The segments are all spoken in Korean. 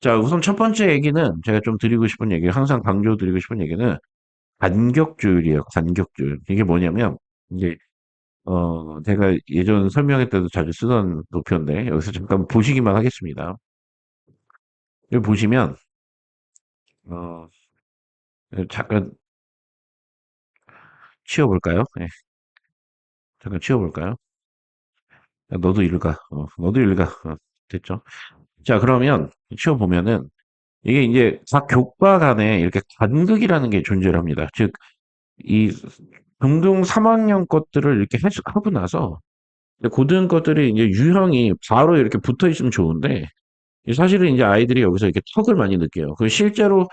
자, 우선 첫 번째 얘기는 제가 좀 드리고 싶은 얘기, 항상 강조드리고 싶은 얘기는 간격주율이에요. 간격주율. 이게 뭐냐면, 이제, 제가 예전 설명회 때도 자주 쓰던 도표인데, 여기서 잠깐 보시기만 하겠습니다. 여기 보시면, 어, 잠깐 치워볼까요? 네, 잠깐 치워볼까요? 야, 너도 일로 가. 너도 일로 가. 됐죠? 자, 그러면 치워보면은, 이게 이제 각 교과 간에 이렇게 간극이라는 게 존재를 합니다. 즉, 이 중등 3학년 것들을 이렇게 해석하고 나서 고등 것들이 이제 유형이 바로 이렇게 붙어 있으면 좋은데 사실은 이제 아이들이 여기서 이렇게 턱을 많이 느껴요. 그 실제로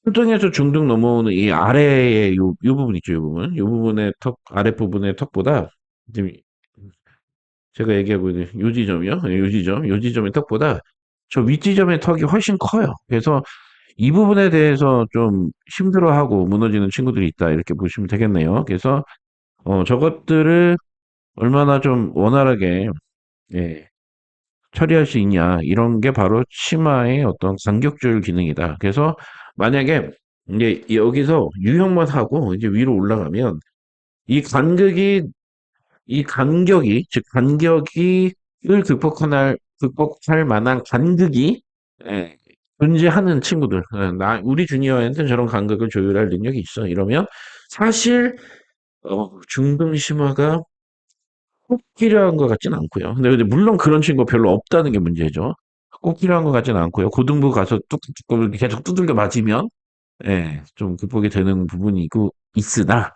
초등에서 중등 넘어오는 이 아래의 요 부분 있죠, 요 부분. 요 부분의 턱, 아랫부분의 턱보다 지금 제가 얘기하고 있는 요 지점이요. 요 지점, 요 지점의 턱보다 저 윗지점의 턱이 훨씬 커요. 그래서 이 부분에 대해서 좀 힘들어하고 무너지는 친구들이 있다. 이렇게 보시면 되겠네요. 그래서 저것들을 얼마나 좀 원활하게 예, 처리할 수 있냐 이런 게 바로 치마의 어떤 간격줄 기능이다. 그래서 만약에 이제 여기서 유형만 하고 이제 위로 올라가면 이 간격이 이 간격이 즉 간격이 을 극복할 만한 간극이 예, 존재하는 친구들 나 우리 주니어한테는 저런 간극을 조율할 능력이 있어 이러면 사실 중등 심화가 꼭 필요한 것 같진 않고요. 근데 물론 그런 친구가 별로 없다는 게 문제죠. 꼭 필요한 것 같진 않고요. 고등부 가서 뚝뚝뚝 계속 두들겨 맞으면 예, 좀 극복이 되는 부분이 있고 있으나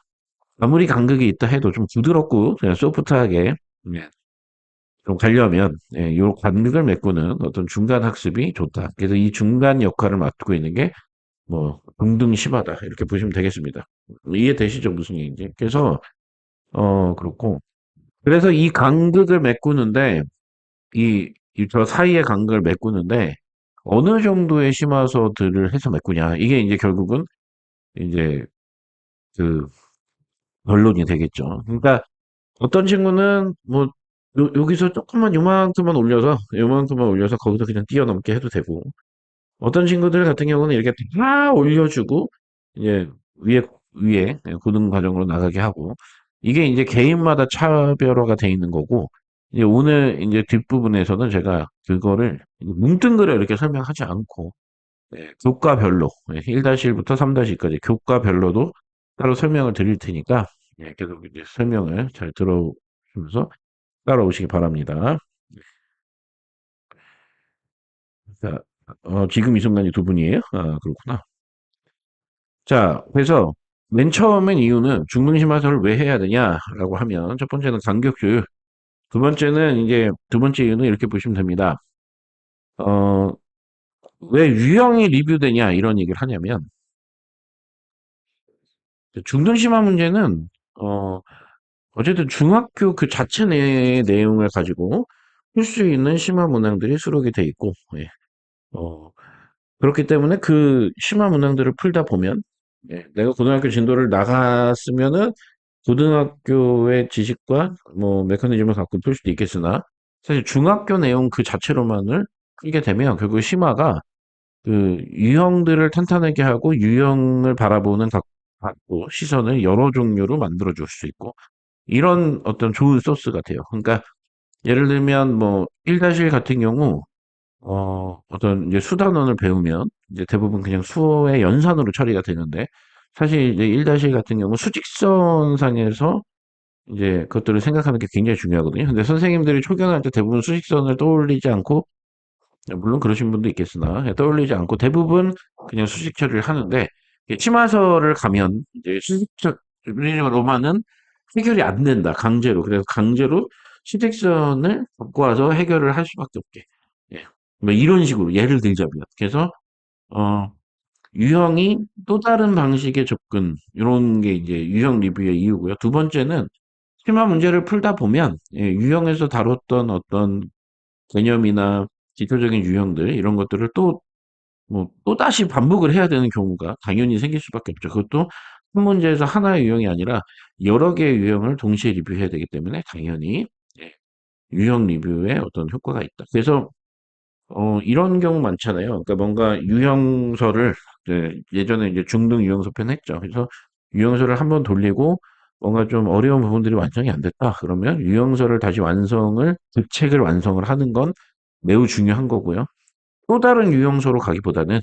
아무리 간극이 있다 해도 좀 부드럽고 그냥 소프트하게 예, 좀 가려면 예, 요 간극을 메꾸는 어떤 중간 학습이 좋다. 그래서 이 중간 역할을 맡고 있는 게 뭐 동등 심하다 이렇게 보시면 되겠습니다. 이해되시죠 무슨 얘기인지? 그래서 그렇고 그래서 이 간극을 메꾸는데 저 사이의 간극을 메꾸는데 어느 정도의 심화서들을 해서 메꾸냐. 이게 이제 결국은 이제 그 결론이 되겠죠. 그러니까 어떤 친구는 뭐 여기서 조금만 요만큼만 올려서 거기서 그냥 뛰어넘게 해도 되고 어떤 친구들 같은 경우는 이렇게 다 올려주고 이제 위에 고등 과정으로 나가게 하고 이게 이제 개인마다 차별화가 돼 있는 거고 이제 오늘 이제 뒷부분에서는 제가 그거를 뭉뚱그려 이렇게 설명하지 않고 교과별로 1-1부터 3-2까지 교과별로도 따로 설명을 드릴 테니까 계속 이제 설명을 잘 들어주면서 따라오시기 바랍니다. 자, 지금 이 순간이 두 분이에요? 아, 그렇구나. 자, 그래서 맨 처음엔 이유는 중등심화서를 왜 해야 되냐라고 하면 첫 번째는 간격주의, 두 번째 이유는 이렇게 보시면 됩니다. 어, 왜 유형이 리뷰되냐 이런 얘기를 하냐면 중등심화 문제는 어, 어쨌든 중학교 그 자체 내의 내용을 가지고 풀 수 있는 심화 문항들이 수록이 돼 있고, 예. 어, 그렇기 때문에 그 심화 문항들을 풀다 보면, 예, 내가 고등학교 진도를 나갔으면은 고등학교의 지식과 뭐 메커니즘을 갖고 풀 수도 있겠으나, 사실 중학교 내용 그 자체로만을 풀게 되면 결국 심화가 그 유형들을 탄탄하게 하고 유형을 바라보는 각도, 시선을 여러 종류로 만들어 줄 수 있고, 이런 어떤 좋은 소스가 돼요. 그러니까 예를 들면 뭐 1-1 같은 경우 어떤 이제 수단원을 배우면 이제 대부분 그냥 수어의 연산으로 처리가 되는데 사실 이제 1-1 같은 경우 수직선상에서 이제 그것들을 생각하는 게 굉장히 중요하거든요. 근데 선생님들이 초경할 때 대부분 수직선을 떠올리지 않고 물론 그러신 분도 있겠으나 떠올리지 않고 대부분 그냥 수직 처리를 하는데 심화서를 가면 이제 수직처리로만은 해결이 안 된다. 강제로. 그래서 강제로 수직선을 갖고 와서 해결을 할 수밖에 없게. 예. 뭐 이런 식으로 예를 들자면. 그래서 어 유형이 또 다른 방식의 접근 이런 게 이제 유형 리뷰의 이유고요. 두 번째는 심화 문제를 풀다 보면 유형에서 다뤘던 어떤 개념이나 기초적인 유형들 이런 것들을 또 뭐 또다시 반복을 해야 되는 경우가 당연히 생길 수밖에 없죠. 그것도 한 문제에서 하나의 유형이 아니라 여러 개의 유형을 동시에 리뷰해야 되기 때문에 당연히 예, 유형 리뷰에 어떤 효과가 있다. 그래서 이런 경우 많잖아요. 그러니까 뭔가 유형서를, 네, 예전에 이제 중등 유형서 편 했죠. 그래서 유형서를 한번 돌리고 뭔가 좀 어려운 부분들이 완성이 안 됐다. 그러면 유형서를 다시 그 책을 완성을 하는 건 매우 중요한 거고요. 또 다른 유형소로 가기보다는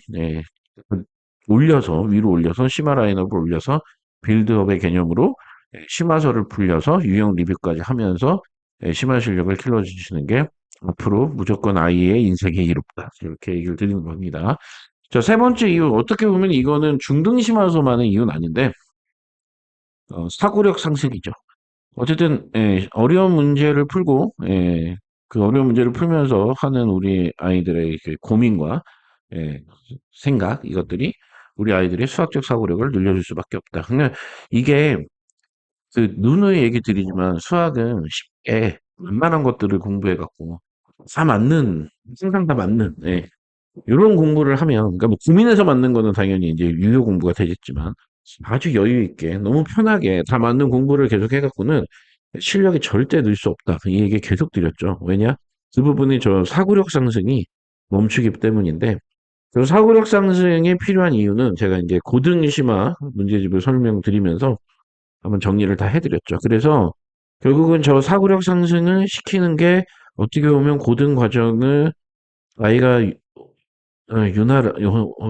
그 위로 올려서 심화 라인업을 올려서 빌드업의 개념으로 심화서를 풀려서 유형 리뷰까지 하면서 심화 실력을 길러주시는 게 앞으로 무조건 아이의 인생의 이롭다. 이렇게 얘기를 드리는 겁니다. 자, 세 번째 이유, 어떻게 보면 이거는 중등 심화서만의 이유는 아닌데, 사고력 상승이죠. 어쨌든 어려운 문제를 풀고 그 어려운 문제를 풀면서 하는 우리 아이들의 그 고민과 예, 생각 이것들이 우리 아이들의 수학적 사고력을 늘려줄 수밖에 없다. 그냥 이게 그 누누이 얘기 드리지만 수학은 쉽게 웬만한 것들을 공부해 갖고 다 맞는 항상 다 맞는 이런 공부를 하면 그러니까 뭐 고민해서 맞는 거는 당연히 이제 유효 공부가 되겠지만 아주 여유 있게 너무 편하게 다 맞는 공부를 계속 해갖고는 실력이 절대 늘 수 없다. 이 얘기 계속 드렸죠. 왜냐? 그 부분이 저 사고력 상승이 멈추기 때문인데 그 사고력 상승이 필요한 이유는 제가 이제 고등 심화 문제집을 설명드리면서 한번 정리를 다 해드렸죠. 그래서 결국은 저 사고력 상승을 시키는 게 어떻게 보면 고등 과정을 아이가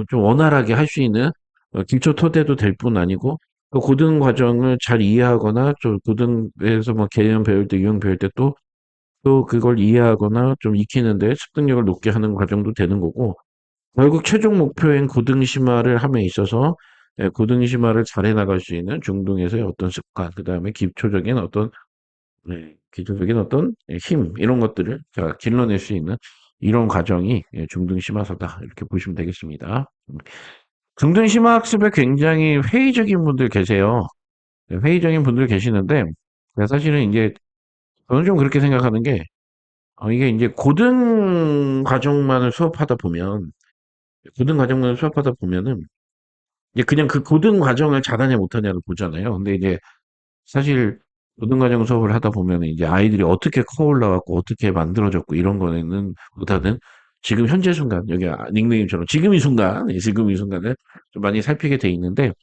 좀 원활하게 할 수 있는 기초 토대도 될 뿐 아니고 그 고등 과정을 잘 이해하거나 좀 고등에서 뭐 개념 배울 때 유형 배울 때 또 그걸 이해하거나 좀 익히는데 습득력을 높게 하는 과정도 되는 거고 결국 최종 목표인 고등 심화를 함에 있어서 고등 심화를 잘해 나갈 수 있는 중등에서의 어떤 습관 그다음에 기초적인 어떤 힘 이런 것들을 자 길러낼 수 있는 이런 과정이 중등 심화서다 이렇게 보시면 되겠습니다. 중등 심화 학습에 굉장히 회의적인 분들 계세요. 회의적인 분들 계시는데 사실은 이제 저는 좀 그렇게 생각하는 게 이게 이제 고등 과정만을 수업하다 보면은 이제 그냥 그 고등 과정을 잘하냐 못하냐를 보잖아요. 근데 이제 사실 고등과정 수업을 하다 보면 이제 아이들이 어떻게 커 올라왔고 어떻게 만들어졌고 이런 거는 보다는 지금 현재 순간 여기 닉네임처럼 지금 이 순간을 좀 많이 살피게 돼 있는데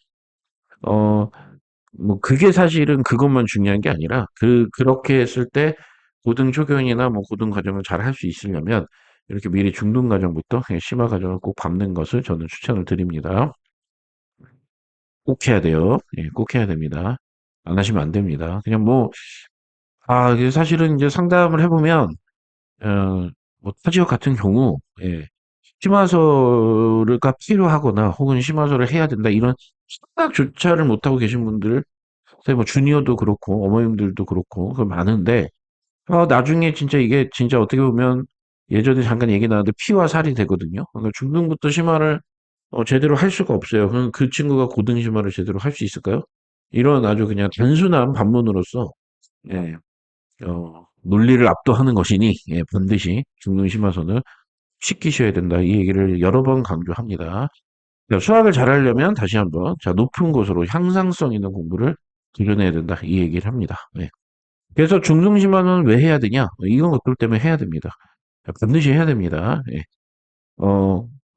어 뭐 그게 사실은 그것만 중요한 게 아니라 그렇게 했을 때 고등 초교인이나 뭐 고등 과정을 잘 할 수 있으려면 이렇게 미리 중등 과정부터 심화 과정을 꼭 밟는 것을 저는 추천을 드립니다. 꼭 해야 돼요. 예, 꼭 해야 됩니다. 안 하시면 안 됩니다. 그냥 뭐 이게 사실은 이제 상담을 해보면, 뭐, 타 지역 같은 경우, 심화서가 필요하거나 혹은 심화서를 해야 된다, 이런 생각조차를 못하고 계신 분들, 뭐, 주니어도 그렇고, 어머님들도 그렇고, 그 많은데, 나중에 진짜 이게 진짜 어떻게 보면 예전에 잠깐 얘기 나왔는데 피와 살이 되거든요. 그러니까 중등부터 심화를 제대로 할 수가 없어요. 그럼 그 친구가 고등 심화를 제대로 할 수 있을까요? 이런 아주 그냥 단순한 반문으로서, 예, 논리를 압도하는 것이니 반드시 중등 심화선을 시키셔야 된다. 이 얘기를 여러 번 강조합니다. 자, 수학을 잘하려면 다시 한번 자 높은 곳으로 향상성 있는 공부를 도전해야 된다. 이 얘기를 합니다. 네. 그래서 중등 심화는 왜 해야 되냐? 이건 것들 때문에 해야 됩니다. 자, 반드시 해야 됩니다. 예.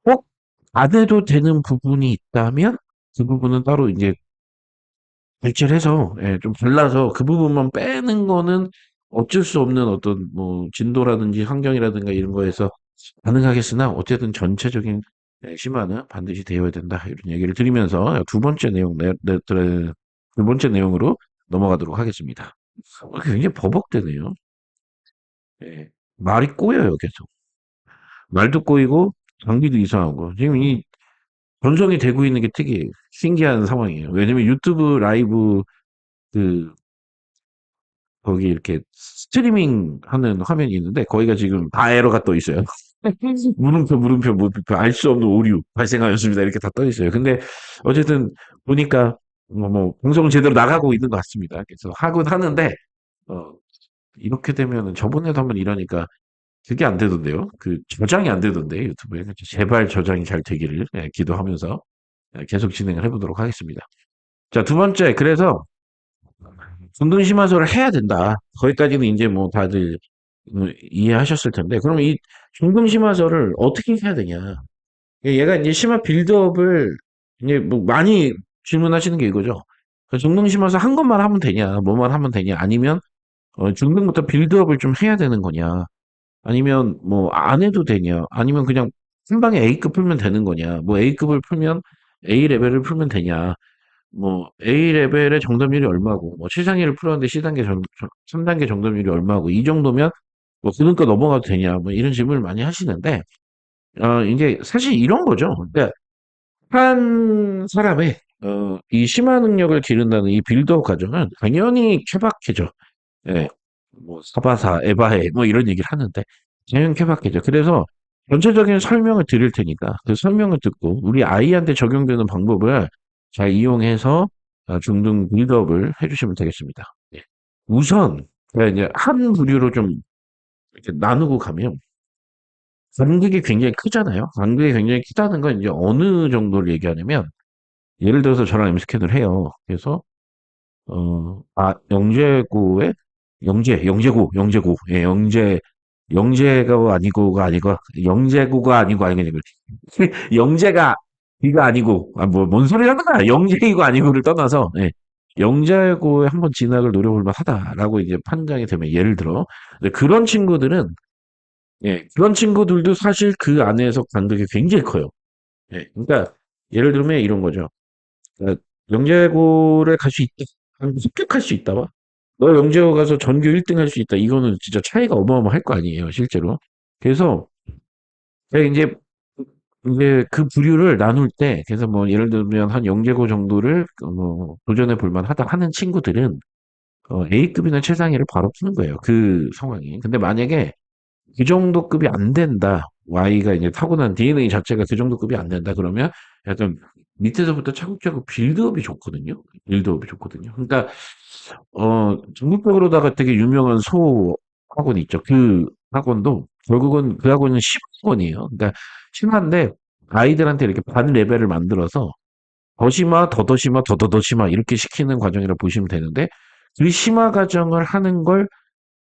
꼭 안 해도 되는 부분이 있다면 그 부분은 따로 이제 발제를 해서 좀 잘라서 그 부분만 빼는 거는 어쩔 수 없는 어떤 뭐 진도라든지 환경이라든가 이런 거에서 가능하겠으나 어쨌든 전체적인 심화는 반드시 되어야 된다 이런 얘기를 드리면서 두 번째 내용으로 넘어가도록 하겠습니다. 굉장히 버벅대네요. 예. 말이 꼬여요 계속. 말도 꼬이고 장비도 이상하고 지금 이 전송이 되고 있는 게 되게 신기한 상황이에요. 왜냐면 유튜브 라이브 그 거기 이렇게 스트리밍 하는 화면이 있는데 거기가 지금 다 에러가 떠 있어요. 물음표 알 수 없는 오류 발생하였습니다. 이렇게 다 떠 있어요. 근데 어쨌든 보니까 뭐 방송 제대로 나가고 있는 것 같습니다. 그래서 하긴 하는데 어, 이렇게 되면은 저번에도 한번 이러니까 그게 안 되던데요. 그 저장이 안 되던데 유튜브에 그래서 제발 저장이 잘 되기를 기도하면서 계속 진행을 해보도록 하겠습니다. 자, 두 번째 그래서 중등 심화서를 해야 된다. 거기까지는 이제 뭐 다들 이해하셨을 텐데, 그럼 이 중등심화설을 어떻게 해야 되냐? 얘가 이제 심화 빌드업을 이제 뭐 많이 질문하시는 게 이거죠. 그 중등심화설 한 것만 하면 되냐? 뭐만 하면 되냐? 아니면 중등부터 빌드업을 좀 해야 되는 거냐? 아니면 뭐 안 해도 되냐? 아니면 그냥 한 방에 A급 풀면 되는 거냐? 뭐 A급을 풀면 A 레벨을 풀면 되냐? 뭐 A 레벨의 정답률이 얼마고, 뭐 7단계를 풀었는데 C단계 3단계 정답률이 얼마고, 이 정도면 뭐 그러니까 넘어가도 되냐? 뭐 이런 질문을 많이 하시는데, 이제 사실 이런 거죠. 그러니까 한 사람의 이 심화 능력을 기른다는 이 빌드업 과정은 당연히 케바케죠. 예. 뭐 사바사, 에바해 뭐 이런 얘기를 하는데 당연히 케바케죠. 그래서 전체적인 설명을 드릴 테니까 그 설명을 듣고 우리 아이한테 적용되는 방법을 잘 이용해서 중등 빌드업을 해주시면 되겠습니다. 예. 우선 제가 이제 한 부류로 좀 이렇게 나누고 가면 간극이 굉장히 크잖아요. 간극이 굉장히 크다는 건 이제 어느 정도를 얘기하냐면, 예를 들어서 저랑 MS캔을 해요. 그래서 영재고의 영재고, 예, 영재가 아니고가 아니고, 영재고가 아니고, 영재가 이가 아니고, 뭐, 뭔 소리 하는 거야? 영재이고 아니고를 떠나서, 예, 영재고에 한번 진학을 노려볼 만하다라고 이제 판단이 되면, 예를 들어, 근데 그런 친구들은, 예, 그런 친구들도 사실 그 안에서 간극이 굉장히 커요. 예, 그러니까, 예를 들면 이런 거죠. 그러니까 영재고를 갈 수 있다. 합격할 수 있다. 봐. 너 영재고 가서 전교 1등 할 수 있다. 이거는 진짜 차이가 어마어마할 거 아니에요, 실제로. 그래서 제가 이제 그 부류를 나눌 때, 그래서 뭐 예를 들면 한 영재고 정도를 뭐 도전해 볼 만하다 하는 친구들은 A급이나 최상위를 바로 푸는 거예요. 그 상황이. 근데 만약에 그 정도 급이 안 된다. Y가 이제 타고난 DNA 자체가 그 정도 급이 안 된다. 그러면 약간 밑에서부터 차곡차곡 빌드업이 좋거든요. 빌드업이 좋거든요. 그러니까 전국적으로다가 되게 유명한 소 학원이 있죠. 그 학원도 결국은 그 학원은 심학원이에요. 그러니까 심한데 아이들한테 이렇게 반 레벨을 만들어서 더 심화, 더 심화, 더 심화 이렇게 시키는 과정이라 보시면 되는데, 그 심화 과정을 하는 걸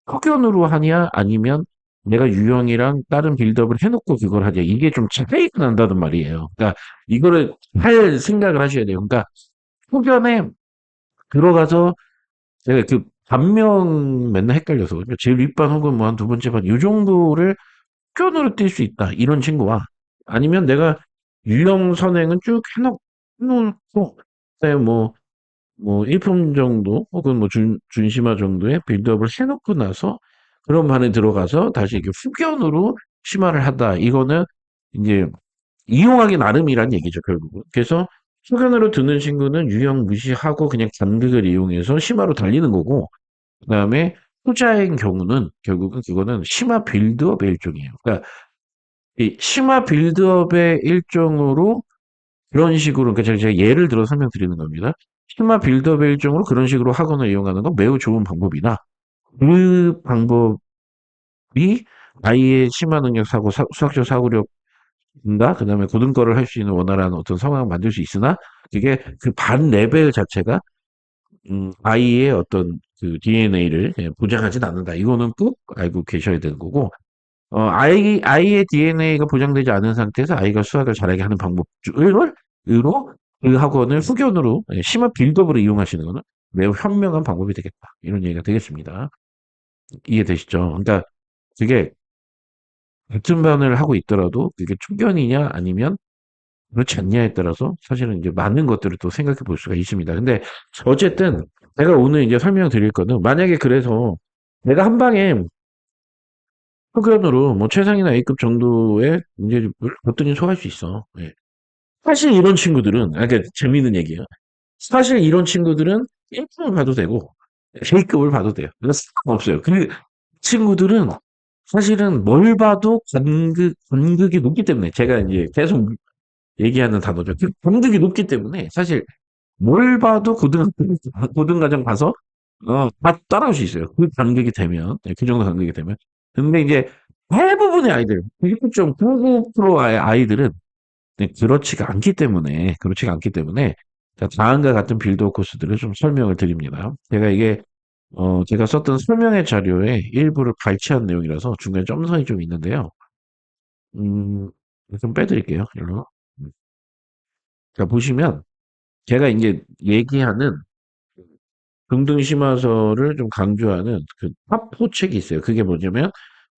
확연으로 하냐 아니면 내가 유형이랑 다른 빌드업을 해놓고 그걸 하냐, 이게 좀 차이가 난다는 말이에요. 그러니까 이거를 할 생각을 하셔야 돼요. 그러니까 후견에 들어가서 제가 그 반명 맨날 헷갈려서 그러니까 제일 윗반 혹은 뭐 한 두 번째 반 요 정도를 후견으로 뛸 수 있다 이런 친구와, 아니면 내가 유형 선행은 쭉 해놓고 그다음에 뭐 1품 정도 혹은 뭐 준심화 정도의 빌드업을 해놓고 나서 그런 반에 들어가서 다시 이렇게 후견으로 심화를 하다. 이거는 이제 이용하기 나름이란 얘기죠, 결국은. 그래서 후견으로 드는 친구는 유형 무시하고 그냥 간극을 이용해서 심화로 달리는 거고, 그다음에 후자인 경우는 결국은 그거는 심화 빌드업의 일종이에요. 그러니까 이 심화 빌드업의 일종으로 그런 식으로, 그러니까 제가 예를 들어 설명드리는 겁니다. 심화 빌드업의 일종으로 그런 식으로 학원을 이용하는 건 매우 좋은 방법이나, 그 방법이 아이의 심화 능력 수학적 사고력인가, 그 다음에 고등거를 할 수 있는 원활한 어떤 상황을 만들 수 있으나, 그게 그 반 레벨 자체가, 아이의 어떤 그 DNA를 보장하진 않는다. 이거는 꼭 알고 계셔야 되는 거고, 아이의 DNA가 보장되지 않은 상태에서 아이가 수학을 잘하게 하는 으로 그 학원을 후견으로, 심화 빌드업으로 이용하시는 거는 매우 현명한 방법이 되겠다. 이런 얘기가 되겠습니다. 이해되시죠? 그러니까 그게 같은 반을 하고 있더라도 그게 초견이냐 아니면 그렇지 않냐에 따라서 사실은 이제 많은 것들을 또 생각해 볼 수가 있습니다. 근데 어쨌든 제가 오늘 이제 설명드릴 거는, 만약에 그래서 내가 한 방에 후견으로 뭐 최상이나 A급 정도의 문제집을 거뜬히 소화할 수 있어. 예. 사실 이런 친구들은, 그러니까 재미있는 얘기예요. 사실 이런 친구들은 1등을 봐도 되고 A급을 봐도 돼요. 그래서 상관없어요. 그 친구들은 사실은 뭘 봐도 간극이 높기 때문에, 제가 이제 계속 얘기하는 단어죠. 그 간극이 높기 때문에 사실 뭘 봐도 고등과정 가서 다 따라올 수 있어요. 그 간극이 되면, 그 정도 간극이 되면. 근데 이제 대부분의 아이들, 99.99%의 아이들은 그렇지가 않기 때문에 자, 다음과 같은 빌드업 코스들을 좀 설명을 드립니다. 제가 이게 제가 썼던 설명의 자료에 일부를 발췌한 내용이라서 중간에 점선이 좀 있는데요. 음, 좀 빼드릴게요. 일로. 음. 자, 보시면 제가 이제 얘기하는 긍등심화서를 좀 강조하는 그 탑4 책이 있어요. 그게 뭐냐면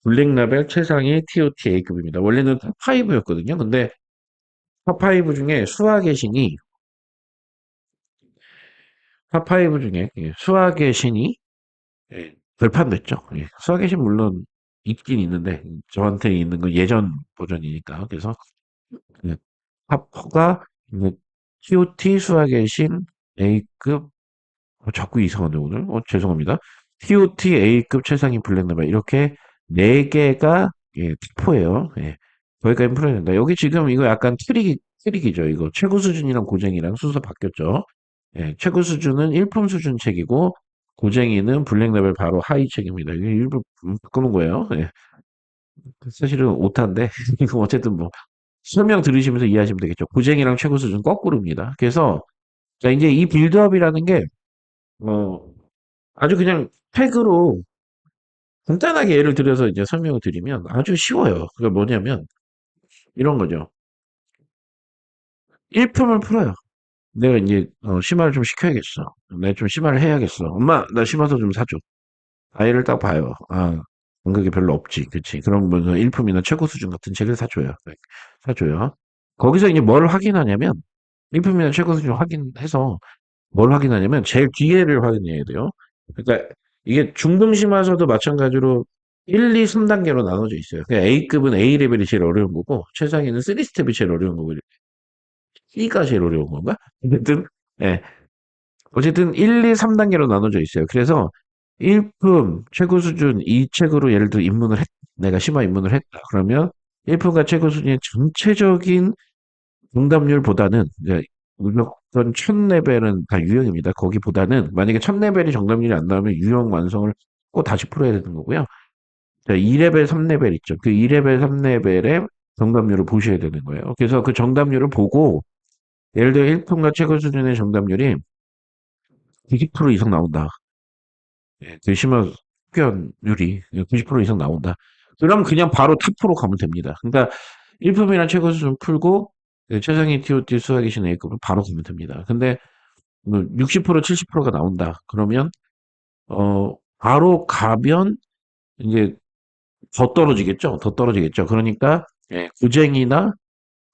블랙라벨 최상위 TOT A급입니다. 원래는 탑5였거든요. 근데 탑5 중에 수학의 신이 탑5 중에 수학의 신이 결판됐죠. 수학의 신 물론 있긴 있는데 저한테 있는 건 예전 버전이니까 그래서 예, 탑4가 TOT 수학의 신 A급 자꾸 이상한데 오늘? 죄송합니다. TOT A급 최상위 블랙라벨 이렇게 네 개가 탑4예요. 거기까지 풀어야 된다. 여기 지금 이거 약간 트릭이죠. 이거 최고 수준이랑 고쟁이랑 순서 바뀌었죠. 최고 수준은 일품 수준 책이고 고쟁이는 블랙라벨 바로 하위 책입니다. 이거 일부 바꾸는 거예요. 사실은 오타인데 이거 어쨌든 뭐 설명 들으시면서 이해하시면 되겠죠. 고쟁이랑 최고 수준 거꾸로입니다. 그래서 자 이제 이 빌드업이라는 게 어, 아주 그냥 팩으로 간단하게 예를 들어서 이제 설명을 드리면 아주 쉬워요. 그게 뭐냐면 이런 거죠. 일품을 풀어요. 내가 이제 심화를 좀 시켜야겠어. 내가 좀 심화를 해야겠어. 엄마, 나 심화서 좀 사줘. 아이를 딱 봐요. 아, 감각이 별로 없지. 그치. 그러면 일품이나 최고 수준 같은 책을 사줘요. 네, 사줘요. 거기서 이제 뭘 확인하냐면 일품이나 최고 수준 확인해서 뭘 확인하냐면 제일 뒤에를 확인해야 돼요. 그러니까 이게 중등심화서도 마찬가지로 1, 2, 3단계로 나눠져 있어요. 그러니까 A급은 A 레벨이 제일 어려운 거고 최상위는 3스텝이 제일 어려운 거고 C가 제일 어려운 건가? 어쨌든 예. 어쨌든 1, 2, 3단계로 나눠져 있어요. 그래서 1품 최고 수준 이 책으로 예를 들어 입문을 내가 심화 입문을 했다. 그러면 1품과 최고 수준의 전체적인 정답률보다는 이제 무조건 1000레벨은 다 유형입니다. 거기보다는 만약에 1000레벨이 정답률이 안 나오면 유형 완성을 꼭 다시 풀어야 되는 거고요. 자, 2레벨, 3레벨 있죠. 그 2레벨, 3레벨의 정답률을 보셔야 되는 거예요. 그래서 그 정답률을 보고 예를 들어 1품과 최고 수준의 정답률이 90% 이상 나온다. 대시마 흡연율이 90% 이상 나온다. 그럼 그냥 바로 탑프로 가면 됩니다. 그러니까 1품이나 최고 수준 풀고 최상위 TOT 수학의 신 A급을 바로 가면 됩니다. 근데 60% 70%가 나온다. 그러면 바로 가면 이제 더 떨어지겠죠. 더 떨어지겠죠. 그러니까 고쟁이나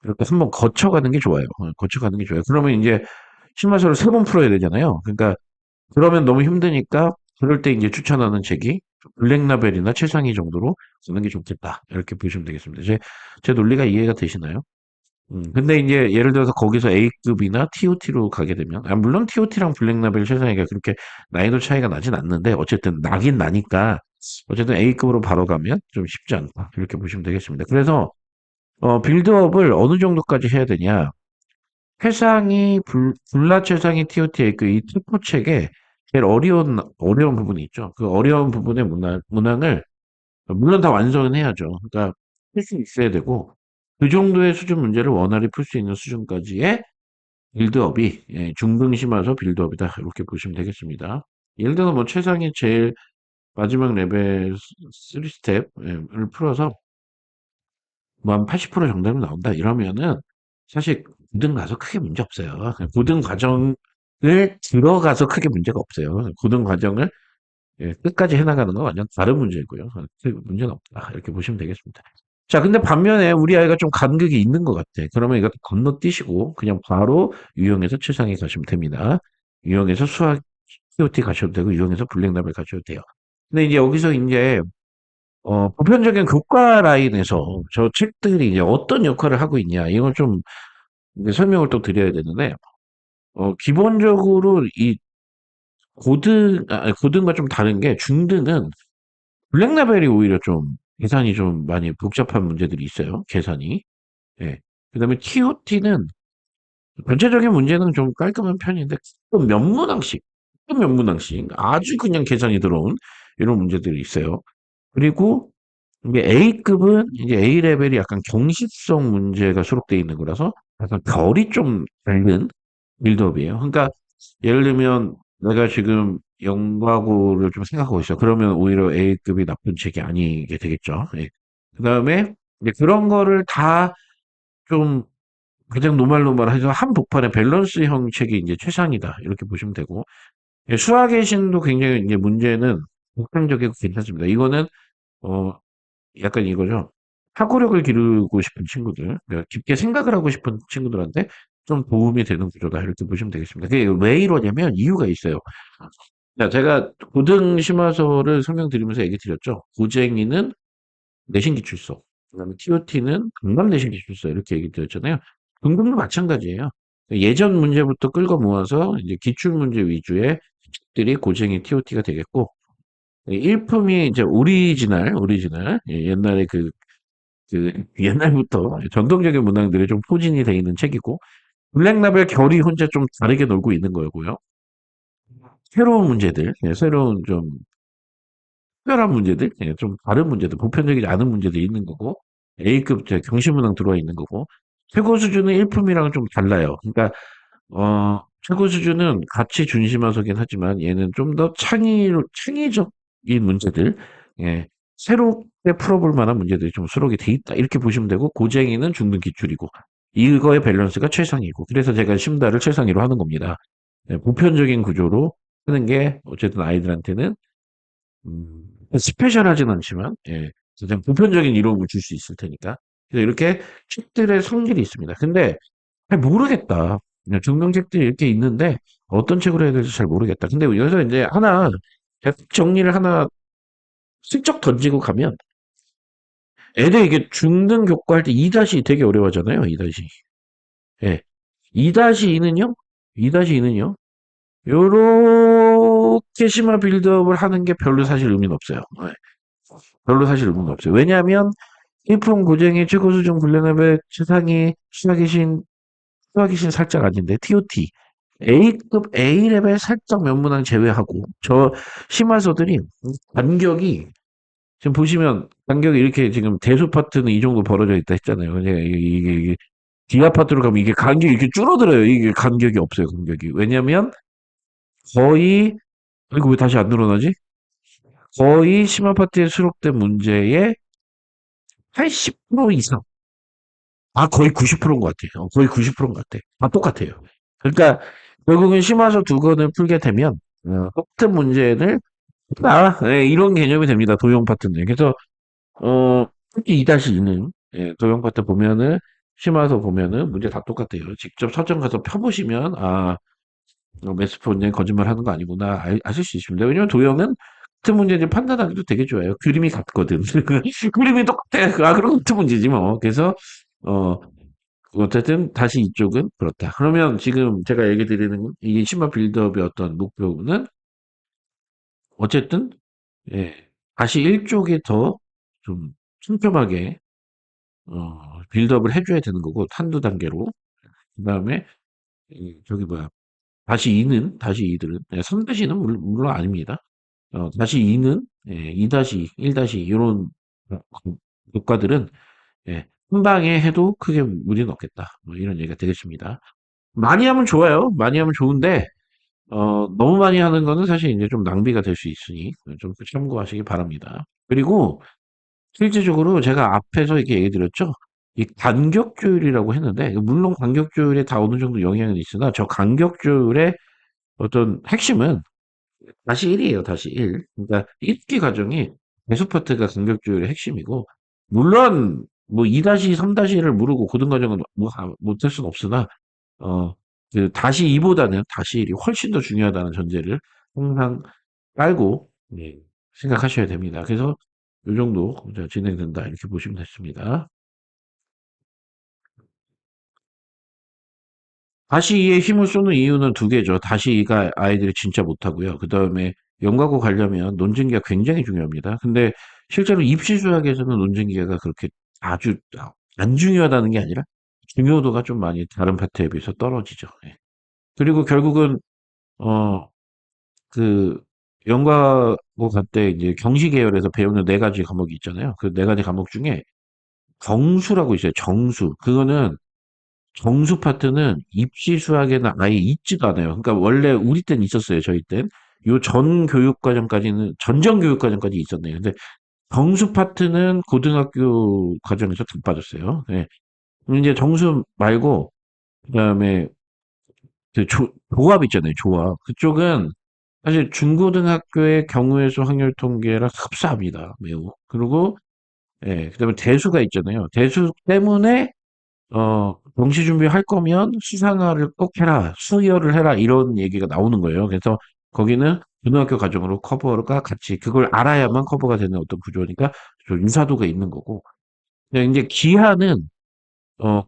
이렇게 한번 거쳐가는 게 좋아요. 거쳐가는 게 좋아요. 그러면 이제 심화서를 3번 풀어야 되잖아요. 그러니까 그러면 너무 힘드니까 그럴 때 이제 추천하는 책이 블랙라벨이나 최상위 정도로 쓰는 게 좋겠다. 이렇게 보시면 되겠습니다. 제 논리가 이해가 되시나요? 근데 이제 예를 들어서 거기서 A급이나 TOT로 가게 되면, 물론 TOT랑 블랙라벨 최상위가 그렇게 난이도 차이가 나진 않는데, 어쨌든 나긴 나니까, 어쨌든 A급으로 바로 가면 좀 쉽지 않다. 이렇게 보시면 되겠습니다. 그래서, 빌드업을 어느 정도까지 해야 되냐. 불라 최상위 TOT A급 이 특허 책에 제일 어려운 부분이 있죠. 그 어려운 부분의 문항을 물론 다 완성은 해야죠. 그러니까 풀 수 있어야 되고 그 정도의 수준 문제를 원활히 풀 수 있는 수준까지의 빌드업이 중등심화서 빌드업이다. 이렇게 보시면 되겠습니다. 예를 들어서 뭐 최상위 제일 마지막 레벨 3스텝을 풀어서 뭐 한 80% 정답이 나온다. 이러면은 사실 고등 가서 크게 문제 없어요. 고등 과정을 들어가서 크게 문제가 없어요. 고등 과정을 끝까지 해나가는 건 완전 다른 문제고요. 문제는 없다. 이렇게 보시면 되겠습니다. 자, 근데 반면에 우리 아이가 좀 간극이 있는 것 같아. 그러면 이거 건너뛰시고 그냥 바로 유형에서 최상위 가시면 됩니다. 유형에서 수학 TOT 가셔도 되고 유형에서 블랙라벨 가셔도 돼요. 근데 이제 여기서 이제 보편적인 교과 라인에서 저 책들이 이제 어떤 역할을 하고 있냐 이걸 좀 이제 설명을 또 드려야 되는데 기본적으로 이 고등과 좀 다른 게 중등은 블랙라벨이 오히려 좀 계산이 좀 많이 복잡한 문제들이 있어요. 계산이. 예. 그다음에 TOT는 전체적인 문제는 좀 깔끔한 편인데 가끔 몇 문항씩, 가끔 몇 문항씩 아주 그냥 계산이 들어온 이런 문제들이 있어요. 그리고 이게 A급은 이제 A 레벨이 약간 경시성 문제가 수록되어 있는 거라서 약간 결이 좀 다른 빌드업이에요. 그러니까 예를 들면 내가 지금 영과고를 좀 생각하고 있어. 그러면 오히려 A급이 나쁜 책이 아니게 되겠죠. 예. 그다음에 이제 그런 거를 다 좀 가장 노말노말해서 한복판의 밸런스형 책이 이제 최상이다. 이렇게 보시면 되고. 예, 수학의 신도 굉장히 이제 문제는 독창적이고 괜찮습니다. 이거는 어 약간 이거죠. 사고력을 기르고 싶은 친구들, 그러니까 깊게 생각을 하고 싶은 친구들한테 좀 도움이 되는 구조다. 이렇게 보시면 되겠습니다. 그게 왜 이러냐면 이유가 있어요. 자, 제가 고등 심화서를 설명드리면서 얘기 드렸죠. 고쟁이는 내신 기출서, 그다음에 TOT는 강남 내신 기출서 이렇게 얘기 드렸잖아요. 등급도 마찬가지예요. 예전 문제부터 끌고 모아서 이제 기출 문제 위주의 들이 고쟁이 TOT가 되겠고, 일품이 이제 오리지널, 예, 옛날에 옛날부터 전통적인 문항들이 좀 포진이 돼 있는 책이고, 블랙라벨 결이 혼자 좀 다르게 놀고 있는 거고요. 새로운 문제들, 예, 새로운 좀 특별한 문제들, 예, 좀 다른 문제들, 보편적이지 않은 문제들이 있는 거고, A급 경시문항 들어와 있는 거고, 최고 수준은 일품이랑은 좀 달라요. 그러니까 최고 수준은 가치 중심화서긴 하지만 얘는 좀 더 창의적인 문제들, 예, 새롭게 풀어볼 만한 문제들이 좀 수록이 돼 있다. 이렇게 보시면 되고, 고쟁이는 중등 기출이고, 이거의 밸런스가 최상이고, 그래서 제가 심다를 최상위로 하는 겁니다. 예, 보편적인 구조로 하는 게 어쨌든 아이들한테는 스페셜하진 않지만, 예, 가장 보편적인 이로움을 줄 수 있을 테니까. 그래서 이렇게 책들의 성질이 있습니다. 근데 잘 모르겠다. 그냥 증명책들이 이렇게 있는데 어떤 책으로 해야 될지 잘 모르겠다. 근데 여기서 이제 하나 대충 정리를 하나 슬쩍 던지고 가면 애들 이게 중등 교과할 때 2-2 되게 어려워하잖아요. 2-2. 예. 2-2는요? 2-2는요? 요렇게 심화 빌드업을 하는 게 별로 사실 의미는 없어요. 예. 별로 사실 의미는 없어요. 왜냐하면 일품 고쟁이 최고 수준 불량업의 최상위 수학이신 살짝 아닌데 TOT A급 A레벨 살짝 몇 문항 제외하고 저 심화서들이 간격이 지금 보시면 간격이 이렇게 지금 대수 파트는 이 정도 벌어져 있다 했잖아요. 근데 이게 기하 파트로 가면 이게 간격이 이렇게 줄어들어요. 이게 간격이 없어요. 간격이. 왜냐면 거의 이거 왜 다시 안 늘어나지? 거의 심화 파트에 수록된 문제의 80% 이상. 거의 90%인 것 같아요. 거의 90%인 것 같아. 다 똑같아요. 그러니까 결국은 심화서 두 권을 풀게 되면 똑같은 문제를 예, 이런 개념이 됩니다. 도형 파트는. 그래서 특히 2-2는 예, 도형 파트 보면은 심화서 보면은 문제 다 똑같아요. 직접 서점 가서 펴보시면 매스프 문제 거짓말 하는 거 아니구나 아실 수 있습니다. 왜냐면 도형은 같은 문제인지 판단하기도 되게 좋아요. 그림이 같거든. 그림이 똑같아. 그럼 같은 문제지 뭐. 그래서 어 어쨌든 다시 이쪽은 그렇다. 그러면 지금 제가 얘기 드리는 이 심화 빌드업의 어떤 목표는 어쨌든 예, 다시 일쪽에 더 좀 촘촘하게 빌드업을 해줘야 되는 거고 한두 단계로 그다음에 저기 뭐야 다시 이들은 3-2는 물론 아닙니다. 다시 2는 2-2, 1-2 이런 국가들은 예, 한 방에 해도 크게 무리는 없겠다. 뭐 이런 얘기가 되겠습니다. 많이 하면 좋아요. 많이 하면 좋은데 너무 많이 하는 거는 사실 이제 좀 낭비가 될 수 있으니 좀 참고하시기 바랍니다. 그리고 실질적으로 제가 앞에서 이렇게 얘기 드렸죠. 이 간격조율이라고 했는데 물론 간격조율에 다 어느 정도 영향은 있으나 저 간격조율의 어떤 핵심은 다시 1이에요. 다시 1. 그러니까 읽기 과정이 배수 파트가 간격조율의 핵심이고 물론 뭐 2-2, 3-1을 모르고 고등 과정은 뭐 못할 수는 없으나 어, 다시 2보다는 다시 1이 훨씬 더 중요하다는 전제를 항상 깔고 예, 생각하셔야 됩니다. 그래서 이 정도 진행된다 이렇게 보시면 됐습니다. 다시 2에 힘을 쏘는 이유는 두 개죠. 다시 2가 아이들이 진짜 못하고요. 그 다음에 연가고 가려면 논증기가 굉장히 중요합니다. 근데 실제로 입시 수학에서는 논증기가 그렇게 아주 안 중요하다는 게 아니라 중요도가 좀 많이 다른 파트에 비해서 떨어지죠. 예. 그리고 결국은 어, 그 연가고 갈 때 이제 경시 계열에서 배우는 네 가지 과목이 있잖아요. 그 네 가지 과목 중에 정수라고 있어요. 정수. 그거는 정수 파트는 입시 수학에는 아예 있지도 않아요. 그러니까 원래 우리 때는 있었어요. 저희 땐. 요 전 교육 과정까지는 전정 교육 과정까지 있었네요. 근데 정수 파트는 고등학교 과정에서 다 빠졌어요. 예. 이제 정수 말고 그다음에 그 조합 있잖아요. 조합. 그쪽은 사실 중고등학교의 경우의 수 확률 통계랑 흡사합니다. 매우. 그리고 예, 그다음에 대수가 있잖아요. 대수 때문에 정시 준비할 거면 수상화를 꼭 해라, 수의어를 해라 이런 얘기가 나오는 거예요. 그래서 거기는 고등학교 과정으로 커버가 같이 그걸 알아야만 커버가 되는 어떤 구조니까 좀 유사도가 있는 거고. 근데 이제 기하는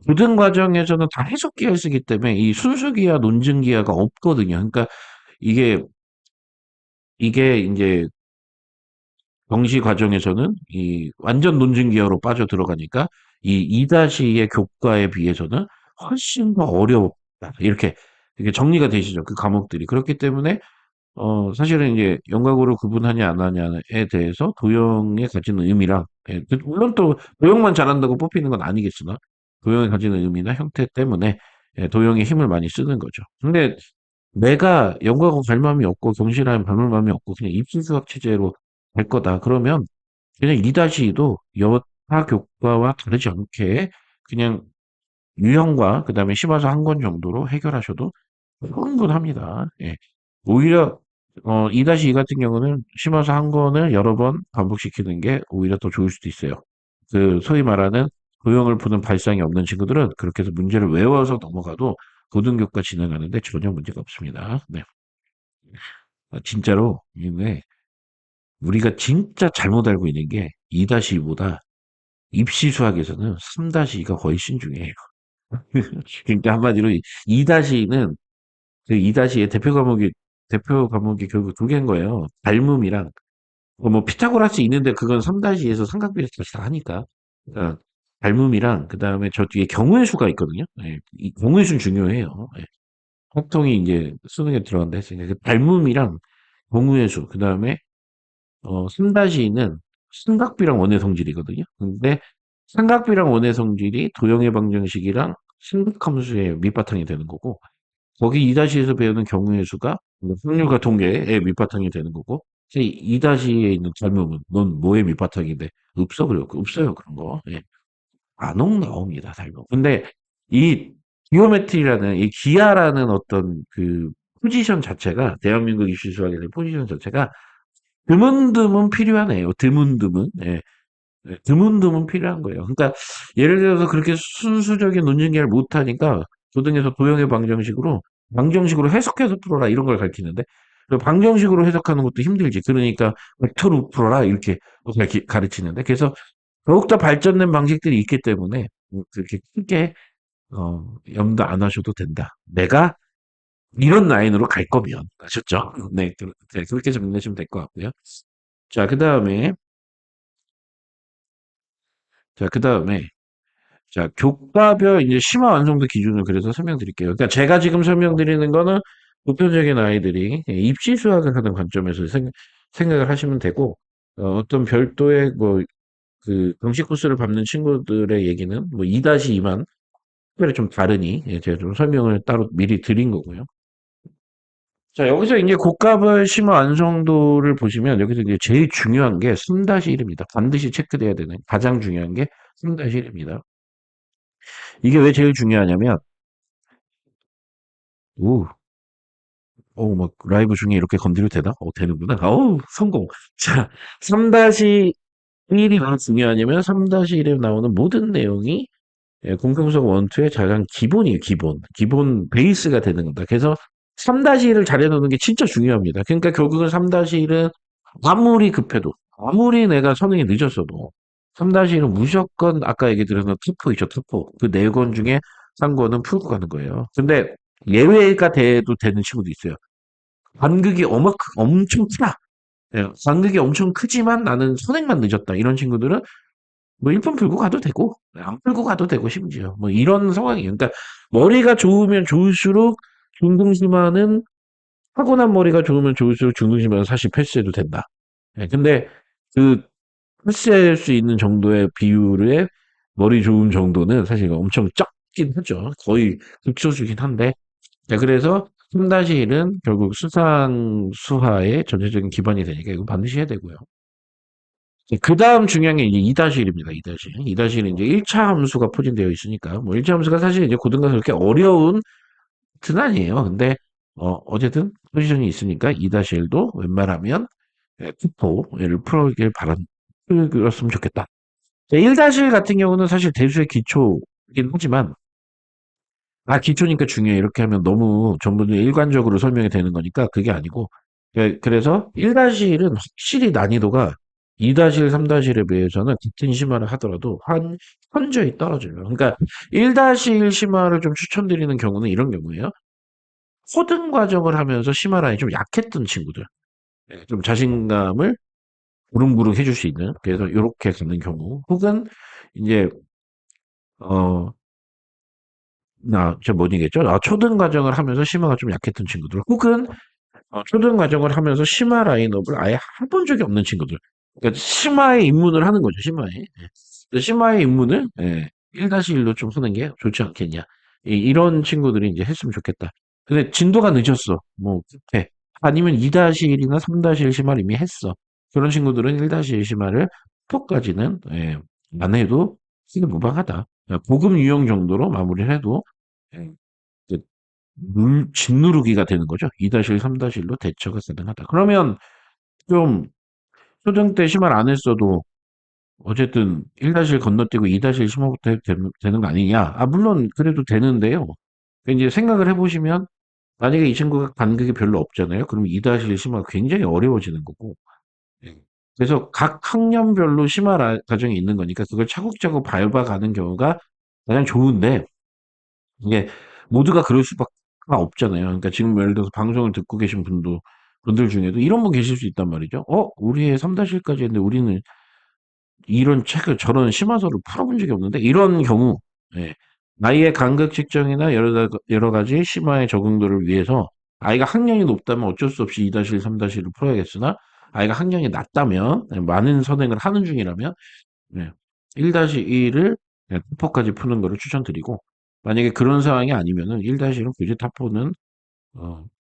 고등 과정에서는 다 해석 기하를 쓰기 때문에 이 순수 기하, 논증 기하가 없거든요. 그러니까 이게 이제 정시 과정에서는 이 완전 논증 기하로 빠져 들어가니까 이 2-2의 교과에 비해서는 훨씬 더 어렵다. 이렇게 정리가 되시죠. 그 과목들이. 그렇기 때문에 사실은 이제 연각으로 구분하냐 안 하냐에 대해서 도형에 가지는 의미랑 예, 물론 또 도형만 잘한다고 뽑히는 건 아니겠으나 도형에 가지는 의미나 형태 때문에 예, 도형에 힘을 많이 쓰는 거죠. 근데 내가 연구하고 갈 마음이 없고 경실하면 밟을 마음이 없고 그냥 입시수학 체제로 갈 거다. 그러면 그냥 2-2도 여타 교과와 다르지 않게 그냥 유형과 그다음에 심화서 한 권 정도로 해결하셔도 충분합니다. 예. 오히려 2-2 같은 경우는 심화서 한 권을 여러 번 반복시키는 게 오히려 더 좋을 수도 있어요. 그 소위 말하는 도형을 푸는 발상이 없는 친구들은 그렇게 해서 문제를 외워서 넘어가도 고등교과 진행하는데 전혀 문제가 없습니다. 네. 진짜로 이게 우리가 진짜 잘못 알고 있는 게 2-2보다 입시 수학에서는 3-2가 훨씬 중요해요. 그러니까 한마디로 2-2는 그 2-2의 대표 과목이 결국 두 개인 거예요. 닮음이랑 뭐 피타고라스 있는데 그건 3-2에서 삼각비에서 다시 다 하니까. 그러니까 닮음이랑 그다음에 저 뒤에 경우의 수가 있거든요. 예. 이 경우의 수는 중요해요. 예. 확통이 이제 수능에 들어간다 했으니까 그 닮음이랑 경우의 수 그다음에 3-2는 삼각비랑 원의 성질이거든요. 근데 삼각비랑 원의 성질이 도형의 방정식이랑 신극함수의 밑바탕이 되는 거고 거기 2-에서 배우는 경우의 수가 확률과 통계의 밑바탕이 되는 거고 2-에 있는 닮음은 넌 뭐의 밑바탕이 돼? 없어 그래요. 없어요 그런 거. 예. 간혹 나옵니다 닮음. 근데 이 기오메트리라는 이 기하라는 어떤 그 포지션 자체가 대한민국 입시 수학에 대한 포지션 자체가 드문드문 필요하네요. 드문드문. 예. 네, 드문드문 필요한 거예요. 그러니까 예를 들어서 그렇게 순수적인 논증계를 못하니까 고등에서 도형의 방정식으로 해석해서 풀어라 이런 걸 가르치는데 그 방정식으로 해석하는 것도 힘들지. 그러니까 벡터로 풀어라 이렇게 가르치는데 그래서 더욱더 발전된 방식들이 있기 때문에 그렇게 크게 염두 안 하셔도 된다. 내가 이런 라인으로 갈 거면 아셨죠? 네, 네, 그렇게 정리하시면 될 것 같고요. 자, 그다음에 자, 교과별 이제 심화 완성도 기준을 그래서 설명드릴게요. 그러니까 제가 지금 설명드리는 거는 보편적인 아이들이 입시 수학을 하는 관점에서 생각을 하시면 되고, 어떤 별도의 뭐, 그, 정식 코스를 밟는 친구들의 얘기는 뭐 2-2만 특별히 좀 다르니, 예, 제가 좀 설명을 따로 미리 드린 거고요. 자, 여기서 이제 고가별 심화 완성도를 보시면 여기서 이제 제일 중요한 게 3-1입니다. 반드시 체크돼야 되는 가장 중요한 게 3-1입니다. 이게 왜 제일 중요하냐면, 오, 막 라이브 중에 이렇게 건드려도 되나? 되는구나. 성공. 자, 3-1이 왜 중요하냐면 3-1에 나오는 모든 내용이 예, 공평수학 1, 2의 가장 기본이에요. 기본 베이스가 되는 겁니다. 그래서 3-1을 잘해놓는 게 진짜 중요합니다. 그러니까 결국은 3-1은 아무리 급해도 아무리 내가 선행이 늦었어도 3-1은 무조건 아까 얘기 드렸던 투포 있죠. 투포. 그 네 권 중에 한 권은 풀고 가는 거예요. 근데 예외가 돼도 되는 친구도 있어요. 간극이 엄청 크다. 예, 간극이 엄청 크지만 나는 선행만 늦었다. 이런 친구들은 뭐 1번 풀고 가도 되고, 안 풀고 가도 되고, 심지어. 뭐 이런 상황이에요. 그러니까 머리가 좋으면 좋을수록 중등심화는 타고난 머리가 좋으면 좋을수록 중등심화는 사실 패스해도 된다. 예, 근데 그 패스할 수 있는 정도의 비율의 머리 좋은 정도는 사실 엄청 적게 있긴 하죠. 거의 극소수긴 한데. 자, 그래서 3-1은 결국 수상수하의 전체적인 기반이 되니까 이거 반드시 해야 되고요. 그 다음 중요한 게 이제 2-1입니다. 2-1. 2-1은 이제 1차 함수가 포진되어 있으니까, 뭐 1차 함수가 사실 이제 고등과서 그렇게 어려운 는 아니에요. 근데, 어쨌든 포지션이 있으니까 2-1도 웬만하면 투포를 풀길 풀었으면 좋겠다. 1-1 같은 경우는 사실 대수의 기초이긴 하지만, 기초니까 중요해. 이렇게 하면 너무 전부 일관적으로 설명이 되는 거니까 그게 아니고, 그래서 1-1은 확실히 난이도가 2-1, 3-1에 비해서는 같은 심화를 하더라도 현저히 떨어져요. 그러니까 1-1 심화를 좀 추천드리는 경우는 이런 경우예요. 코딩 과정을 하면서 심화 라인이 좀 약했던 친구들, 좀 자신감을 부릉부릉 해줄 수 있는, 그래서 이렇게 가는 경우, 혹은 이제 어, 저 뭐니겠죠? 초등 과정을 하면서 심화가 좀 약했던 친구들, 혹은 초등 과정을 하면서 심화 라인업을 아예 해본 적이 없는 친구들. 그러니까 심화에 입문을 하는 거죠, 심화에. 심화에 입문을 1-1로 좀 하는 게 좋지 않겠냐. 이런 친구들이 이제 했으면 좋겠다. 근데 진도가 늦었어. 뭐, 급해. 아니면 2-1이나 3-1 심화를 이미 했어. 그런 친구들은 1-1 심화를 톡까지는 안 해도 쓰기 무방하다. 고급 유형 정도로 마무리를 해도 예, 이제 짓누르기가 되는 거죠. 2-1, 3-1로 대처가 가능하다. 그러면 좀 초등 때 심화를 안 했어도 어쨌든 1-1 건너뛰고 2-1 심화부터 해도 되는 거 아니냐? 물론 그래도 되는데요. 그러니까 이제 생각을 해보시면 만약에 이 친구가 간극이 별로 없잖아요. 그럼 2-1 심화가 굉장히 어려워지는 거고. 예. 그래서 각 학년별로 심화 과정이 있는 거니까 그걸 차곡차곡 밟아가는 경우가 가장 좋은데, 이게 모두가 그럴 수밖에 없잖아요. 그러니까 지금 예를 들어서 방송을 듣고 계신 분들 중에도 이런 분 계실 수 있단 말이죠. 우리 애 3-1까지 했는데 우리는 이런 책을 저런 심화서를 풀어본 적이 없는데, 이런 경우, 예. 아이의 간극 측정이나 여러 가지 심화의 적응도를 위해서 아이가 학년이 높다면 어쩔 수 없이 2-1, 3-1을 풀어야겠으나, 아이가 학년이 낮다면, 많은 선행을 하는 중이라면 1-1을 타포까지 푸는 거를 추천드리고, 만약에 그런 상황이 아니면은 1-1은 굳이 타포는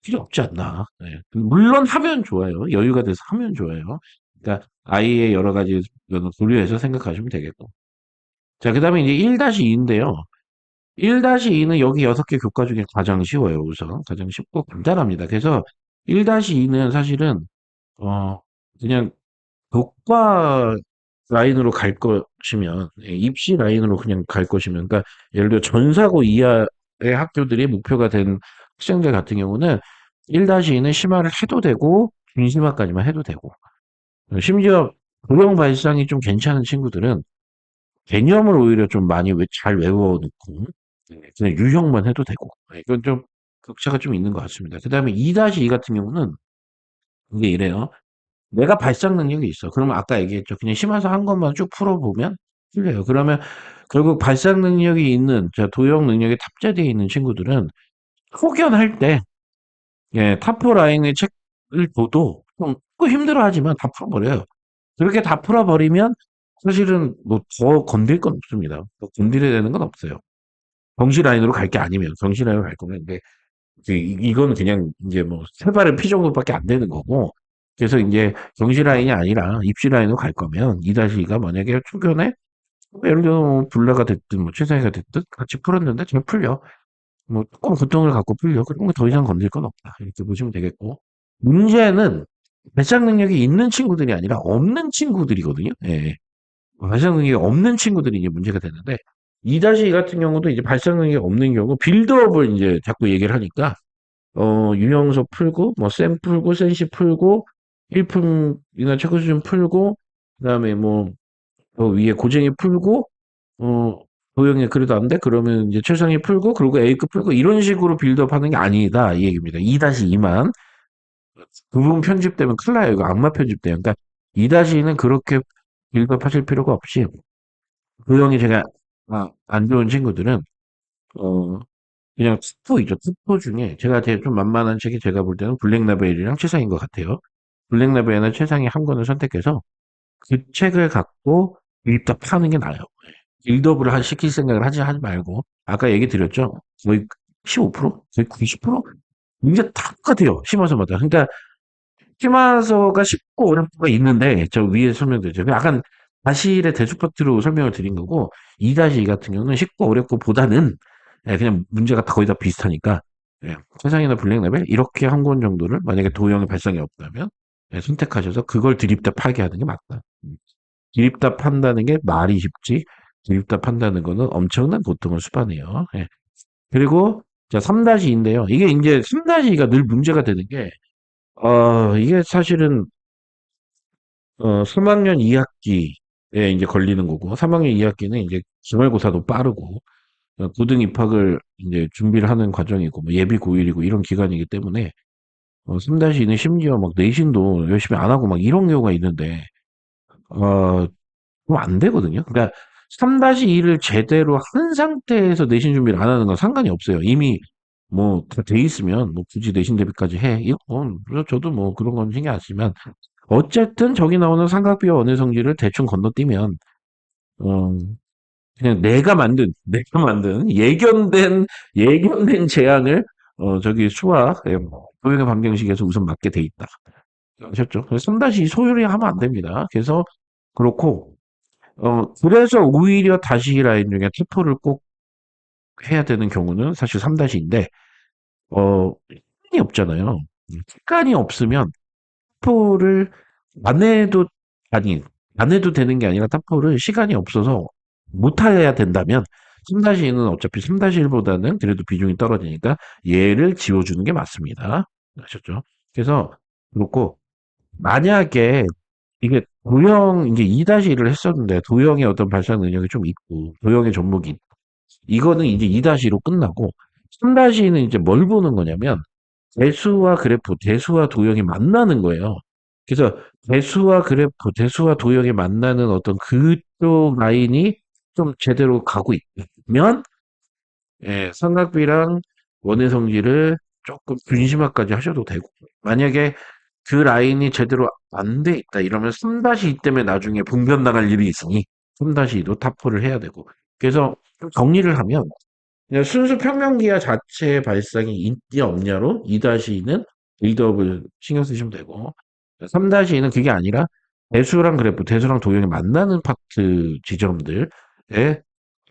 필요 없지 않나. 네. 물론 하면 좋아요. 여유가 돼서 하면 좋아요. 그러니까 아이의 여러 가지 고려해서 생각하시면 되겠고. 자, 그다음에 이제 1-2인데요. 1-2는 여기 6개 교과 중에 가장 쉬워요. 우선 가장 쉽고 간단합니다. 그래서 1-2는 사실은 어 그냥 교과 라인으로 갈 것이면, 입시 라인으로 그냥 갈 것이면, 그러니까 예를 들어 전사고 이하의 학교들이 목표가 된 학생들 같은 경우는 1-2는 심화를 해도 되고 중심화까지만 해도 되고, 심지어 도형 발상이 좀 괜찮은 친구들은 개념을 오히려 좀 많이 잘 외워놓고 그냥 유형만 해도 되고, 이건 좀 격차가 좀 있는 것 같습니다. 그 다음에 2-2 같은 경우는 이게 이래요. 내가 발상 능력이 있어. 그러면 아까 얘기했죠. 그냥 심화서 한 것만 쭉 풀어보면 풀려요. 그러면 결국 발상 능력이 있는, 도형 능력이 탑재되어 있는 친구들은 혹연할 때, 타포 라인의 책을 줘도 조금 힘들어하지만 다 풀어버려요. 그렇게 다 풀어버리면 사실은 뭐 더 건들 건 없습니다. 더 건드려야 되는 건 없어요. 정시 라인으로 갈 게 아니면, 정시 라인으로 갈 거면. 근데 이건 그냥 이제 뭐 세 발의 피 정도밖에 안 되는 거고, 그래서 이제 정시 라인이 아니라 입시 라인으로 갈 거면 2-2가 만약에 초견에 예를 들어 뭐 불나가 됐든 뭐 최상위가 됐든 같이 풀었는데 잘 풀려. 뭐 조금 고통을 갖고 풀려. 그런 거 더 이상 건들 건 없다. 이렇게 보시면 되겠고. 문제는 발상 능력이 있는 친구들이 아니라 없는 친구들이거든요. 예. 발상 능력이 없는 친구들이 이제 문제가 되는데, 2-2 같은 경우도 이제 발상 능력이 없는 경우 빌드업을 이제 자꾸 얘기를 하니까 유형서 풀고, 뭐, 쌤 풀고, 센시 풀고, 일품이나 체크 수준 풀고, 그 다음에 뭐, 위에 고쟁이 풀고, 어, 도형이 그래도 안 돼? 그러면 이제 최상위 풀고, 그리고 A급 풀고, 이런 식으로 빌드업 하는 게 아니다. 이 얘기입니다. 2-2만. 그 부분 편집되면 큰일 나요. 이거 악마 편집돼요. 그러니까 2-2는 그렇게 빌드업 하실 필요가 없이, 도형이 제가, 안 좋은 친구들은, 어, 그냥 투포이죠. 투포 중에 제가 제일 좀 만만한 책이 제가 볼 때는 블랙라벨이랑 최상인 것 같아요. 블랙라벨이나 최상위 한 권을 선택해서 그 책을 갖고 일단 파는 게 나아요. 빌드업을 시킬 생각을 하지 말고, 아까 얘기 드렸죠? 거의 15%? 거의 90%? 이게 다 똑같아요. 심화서마다. 그러니까, 심화서가 쉽고 어렵고가 있는데, 저 위에 설명드렸죠. 약간, 다시의 대수파트로 설명을 드린 거고, 2-2 같은 경우는 쉽고 어렵고 보다는, 예, 그냥 문제가 다 거의 다 비슷하니까, 예, 세상이나 블랙 레벨, 이렇게 한 권 정도를, 만약에 도형의 발상이 없다면, 예, 선택하셔서 그걸 드립다 팔게 하는 게 맞다. 드립답한다는 게 말이 쉽지 드립답한다는 거는 엄청난 고통을 수반해요. 예. 그리고 자 3-2인데요. 이게 이제 3-2가 늘 문제가 되는 게 이게 사실은 3학년 2학기에 이제 걸리는 거고 3학년 2학기는 이제 기말고사도 빠르고 고등 입학을 이제 준비를 하는 과정이고 뭐 예비 고1이고 이런 기간이기 때문에 3-2는 심지어 막 내신도 열심히 안 하고 막 이런 경우가 있는데 어 그럼 안 되거든요. 그러니까 3-2를 제대로 한 상태에서 내신 준비를 안 하는 건 상관이 없어요. 이미 뭐 다 돼 있으면 뭐 굳이 내신 대비까지 해. 이건 저도 뭐 그런 건 신경 안 쓰지만 어쨌든 저기 나오는 삼각비와 원의 성질을 대충 건너뛰면 어 그냥 내가 만든 예견된 재앙을 저기 수학 도형의 방정식에서 우선 맞게 돼 있다. 아셨죠? 그래서 3-2 소홀히 하면 안 됩니다. 그래서 그렇고 그래서 오히려 다시 라인 중에 투표를 꼭 해야 되는 경우는 사실 3-2인데, 시간이 없잖아요. 시간이 없으면 투표를 안 해도, 아니, 안 해도 되는 게 아니라 투표를 시간이 없어서 못 해야 된다면, 3-2는 어차피 3-1보다는 그래도 비중이 떨어지니까 얘를 지워주는 게 맞습니다. 아셨죠? 그래서, 그렇고, 만약에 이게 도형 이제 2-1을 했었는데 도형의 어떤 발상 능력이 좀 있고 도형의 접목이 이거는 이제 2-2로 끝나고 3-2는 이제 뭘 보는 거냐면 대수와 그래프, 대수와 도형이 만나는 거예요. 그래서 대수와 그래프, 대수와 도형이 만나는 어떤 그쪽 라인이 좀 제대로 가고 있면 예, 삼각비랑 원의 성질을 조금 분심화까지 하셔도 되고 만약에 그 라인이 제대로 안 돼 있다 이러면 3-2 때문에 나중에 분변 나갈 일이 있으니 3-2도 타포를 해야 되고 그래서 좀 정리를 하면 그냥 순수 평면기하 자체의 발상이 있냐 없냐로 2-2는 빌드업을 신경 쓰시면 되고 3-2는 그게 아니라 대수랑 그래프, 대수랑 도형이 만나는 파트 지점들에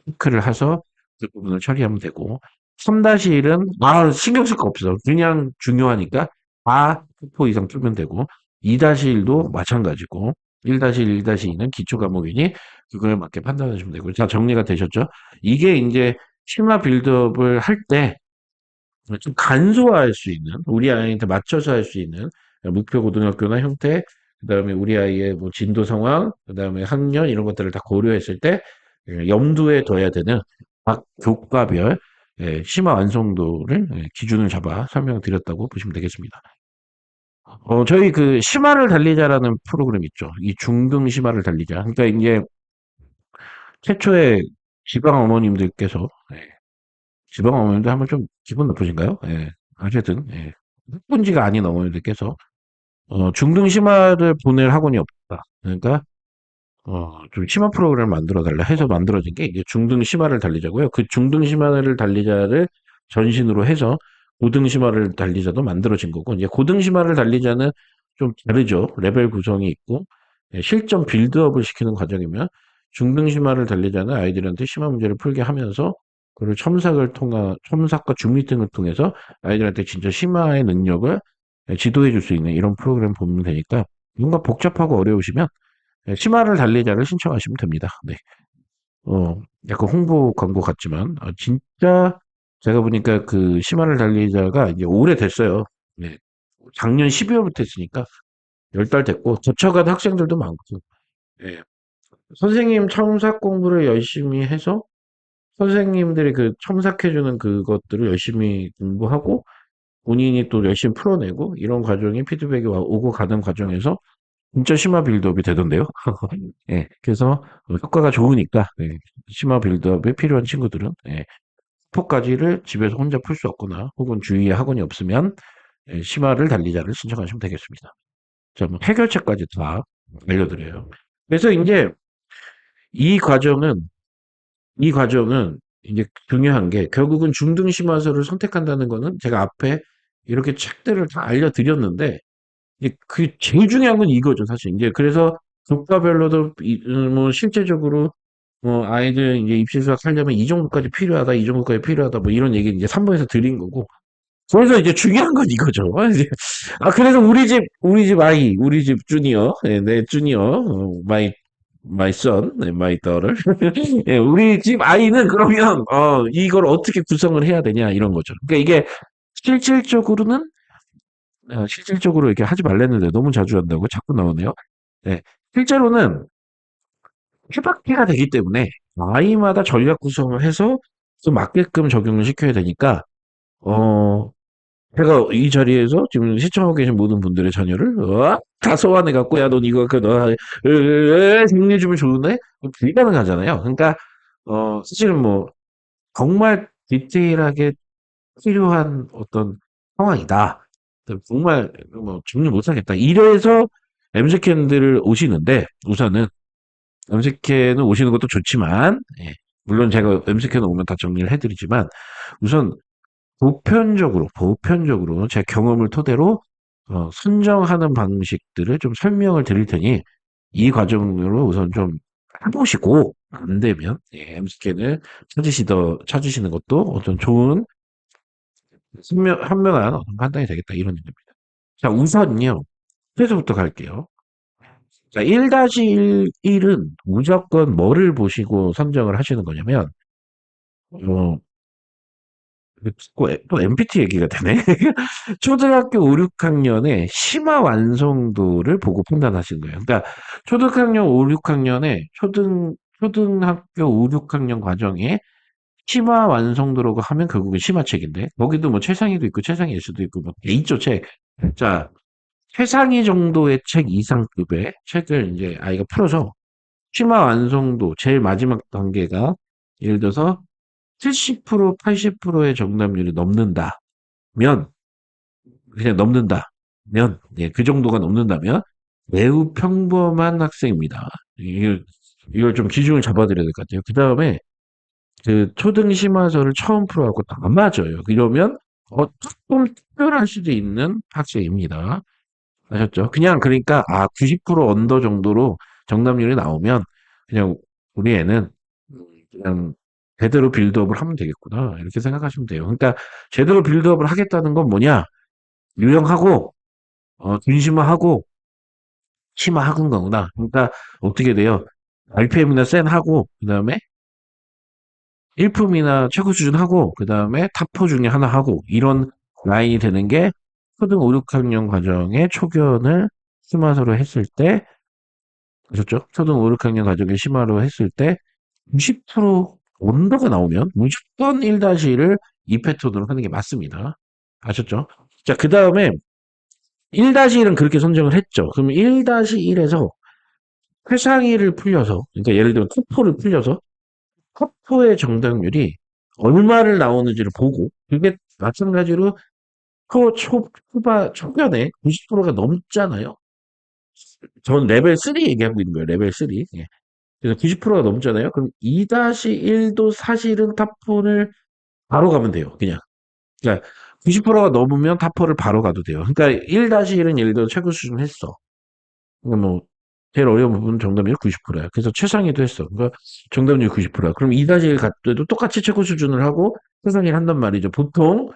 체크를 해서 그 부분을 처리하면 되고 3-1은 신경 쓸 거 없어. 그냥 중요하니까 다 투포 이상 풀면 되고 2-1도 마찬가지고 1-1, 1-2는 기초 과목이니 그거에 맞게 판단하시면 되고 자 정리가 되셨죠? 이게 이제 심화 빌드업을 할 때 좀 간소화할 수 있는 우리 아이한테 맞춰서 할 수 있는 목표 고등학교나 형태 그다음에 우리 아이의 뭐 진도 상황 그다음에 학년 이런 것들을 다 고려했을 때 염두에 둬야 되는 각 교과별 심화 완성도를 기준을 잡아 설명드렸다고 보시면 되겠습니다. 저희 그 심화를 달리자라는 프로그램 있죠. 이 중등 심화를 달리자. 그러니까 이제 최초에 지방 어머님들께서 지방 어머님들 하면 좀 기분 나쁘신가요? 예. 어쨌든 흑분지가 아닌 어머님들께서 중등 심화를 보낼 학원이 없다. 그러니까 좀 심화 프로그램을 만들어 달라 해서 만들어진 게 이제 중등 심화를 달리자고요. 그 중등 심화를 달리자를 전신으로 해서 고등 심화를 달리자도 만들어진 거고 이제 고등 심화를 달리자는 좀 다르죠. 레벨 구성이 있고 실전 빌드업을 시키는 과정이면 중등 심화를 달리자는 아이들한테 심화 문제를 풀게 하면서 그리고 첨삭과 중미 등을 통해서 아이들한테 진짜 심화의 능력을 지도해 줄 수 있는 이런 프로그램 보면 되니까 뭔가 복잡하고 어려우시면 심화를 달리자를 신청하시면 됩니다. 네. 약간 홍보 광고 같지만, 진짜 제가 보니까 그 심화를 달리자가 이제 오래됐어요. 네. 작년 12월부터 했으니까 10달 됐고, 제쳐간 학생들도 많고, 예. 선생님 첨삭 공부를 열심히 해서 선생님들이 그 첨삭해주는 그것들을 열심히 공부하고 본인이 또 열심히 풀어내고 이런 과정이 피드백이 오고 가는 과정에서 진짜 심화 빌드업이 되던데요. 예, 그래서 효과가 좋으니까 심화 빌드업에 필요한 친구들은 포까지를 집에서 혼자 풀 수 없거나 혹은 주위에 학원이 없으면 심화를 달리자를 신청하시면 되겠습니다. 자, 뭐 해결책까지 다 알려드려요. 그래서 이제 이 과정은 이 과정은 이제 중요한 게 결국은 중등 심화서를 선택한다는 거는 제가 앞에 이렇게 책들을 다 알려드렸는데 이제 그 제일 중요한 건 이거죠, 사실. 이제 그래서 교과별로도 뭐 실제적으로 뭐 아이들 이제 입시 수학하려면 이 정도까지 필요하다, 이 정도까지 필요하다, 뭐 이런 얘기 이제 3번에서 드린 거고. 그래서 이제 중요한 건 이거죠. 그래서 우리 집 아이, 우리 집 주니어, 예, 내 주니어, 마이 son, 네, 마이 daughter. 예, 우리 집 아이는 그러면, 이걸 어떻게 구성을 해야 되냐, 이런 거죠. 그러니까 이게 실질적으로는, 실질적으로 이렇게 하지 말랬는데 너무 자주 한다고 자꾸 나오네요. 예, 실제로는 케바케가 되기 때문에 아이마다 전략 구성을 해서 좀 맞게끔 적용을 시켜야 되니까, 어, 제가 이 자리에서 지금 시청하고 계신 모든 분들의 자녀를 다 소환해 갖고 야 넌 이거 그너 정리해 주면 좋은데 불가능하잖아요. 그러니까 사실은 뭐 정말 디테일하게 필요한 어떤 상황이다. 정말 뭐 정리 못 하겠다. 이래서 MC캔들을 오시는데 우선은 MC캔은 오시는 것도 좋지만 예, 물론 제가 MC캔 오면 다 정리를 해드리지만 우선 보편적으로 제 경험을 토대로 선정하는 방식들을 좀 설명을 드릴 테니 이 과정으로 우선 좀 해보시고 안 되면 예, M스캔을 찾으시는 것도 어떤 좋은 현명한 어떤 판단이 되겠다 이런 의미입니다. 자, 우선요. 에서부터 갈게요. 자, 1-1은 무조건 뭐를 보시고 선정을 하시는 거냐면 어, 또 MBT 얘기가 되네. 초등학교 5, 6학년의 심화 완성도를 보고 판단하시는 거예요. 그러니까 초등학년 5, 6학년에 초등학교 5, 6학년 과정에 심화 완성도라고 하면 결국은 심화책인데 거기도 뭐 최상위도 있고 최상위일 수도 있고 뭐 있죠 책. 자, 최상위 정도의 책 이상급의 책을 이제 아이가 풀어서 심화 완성도 제일 마지막 단계가 예를 들어서 70%, 80%의 정답률이 넘는다면, 그냥 넘는다면, 예, 그 정도가 넘는다면, 매우 평범한 학생입니다. 이걸 좀 기준을 잡아드려야 될 것 같아요. 그 다음에, 그 초등 심화서를 처음 풀어갖고 다 맞아요. 이러면, 조금 특별할 수도 있는 학생입니다. 아셨죠? 그냥, 그러니까, 90% 언더 정도로 정답률이 나오면, 그냥, 우리 애는, 그냥, 제대로 빌드업을 하면 되겠구나. 이렇게 생각하시면 돼요. 그러니까, 제대로 빌드업을 하겠다는 건 뭐냐? 유형하고, 준심화하고, 심화하는 거구나. 그러니까, 어떻게 돼요? RPM이나 센 하고, 그 다음에, 일품이나 최고 수준 하고, 그 다음에 탑4 중에 하나 하고, 이런 라인이 되는 게, 초등 5, 6학년 과정의 초견을 심화서로 했을 때, 아셨죠? 초등 5, 6학년 과정의 심화로 했을 때, 90% 온도가 나오면 무조건 1-1을 이 패턴으로 하는 게 맞습니다. 아셨죠? 자, 그 다음에 1-1은 그렇게 선정을 했죠. 그럼 1-1에서 최상위를 풀려서, 그러니까 예를 들면 토포를 풀려서 토포의 정답률이 얼마를 나오는지를 보고, 그게 마찬가지로 초반에 90%가 넘잖아요. 전 레벨 3 얘기하고 있는 거예요. 레벨 3. 예. 그래서 90%가 넘잖아요. 그럼 2-1도 사실은 탑4를 바로 가면 돼요. 그냥. 그러니까 90%가 넘으면 탑4를 바로 가도 돼요. 그러니까 1-1은 예를 들어 최고 수준 했어. 그러니까 뭐 제일 어려운 부분은 정답률 90%야. 그래서 최상위도 했어. 그러니까 정답률 90%야. 그럼 2-1 갈 때도 똑같이 최고 수준을 하고 최상위를 한단 말이죠. 보통.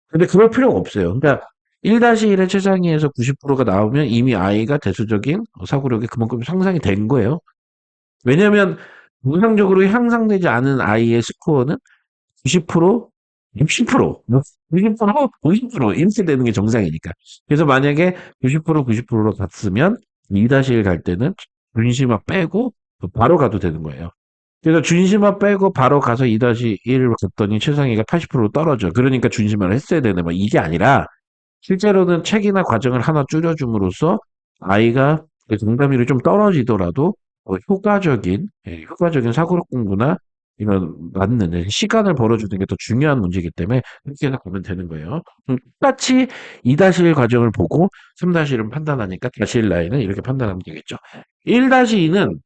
근데 그럴 필요가 없어요. 그러니까 1-1의 최상위에서 90%가 나오면 이미 아이가 대수적인 사고력이 그만큼 상상이 된 거예요. 왜냐하면 정상적으로 향상되지 않은 아이의 스코어는 90%, 60%, 90%, 50% 이렇게 되는 게 정상이니까. 그래서 만약에 90%, 90%로 갔으면 2-1 갈 때는 준심화 빼고 바로 가도 되는 거예요. 그래서 준심화 빼고 바로 가서 2-1을 갔더니 최상위가 80%로 떨어져. 그러니까 준심화를 했어야 되네. 뭐 이게 아니라 실제로는 책이나 과정을 하나 줄여줌으로써 아이가 그 정답률이 좀 떨어지더라도 효과적인 사고력 공부나 이런 맞는 시간을 벌어주는 게 더 중요한 문제이기 때문에 그렇게 생각하면 되는 거예요. 똑같이 2-1 과정을 보고 3-1은 판단하니까 다시 1 라인은 이렇게 판단하면 되겠죠. 1-2는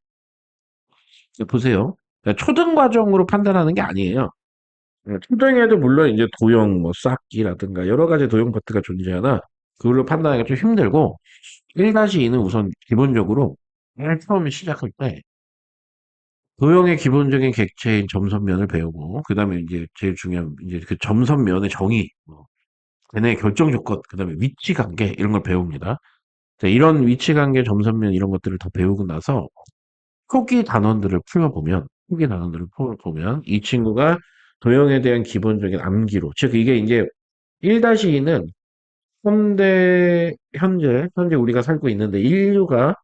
보세요. 그러니까 초등 과정으로 판단하는 게 아니에요. 초등에도 물론 이제 도형 뭐 쌓기라든가 여러 가지 도형 파트가 존재하나 그걸로 판단하기가 좀 힘들고 1-2는 우선 기본적으로 맨 처음에 시작할 때 도형의 기본적인 객체인 점선면을 배우고 그다음에 이제 제일 중요한 이제 그 점선면의 정의, 뭐 걔네의 결정 조건, 그다음에 위치 관계 이런 걸 배웁니다. 자, 이런 위치 관계, 점선면 이런 것들을 다 배우고 나서 후기 단원들을 풀어보면 이 친구가 도형에 대한 기본적인 암기로, 즉 이게 이제 1-2는 현재 우리가 살고 있는데 인류가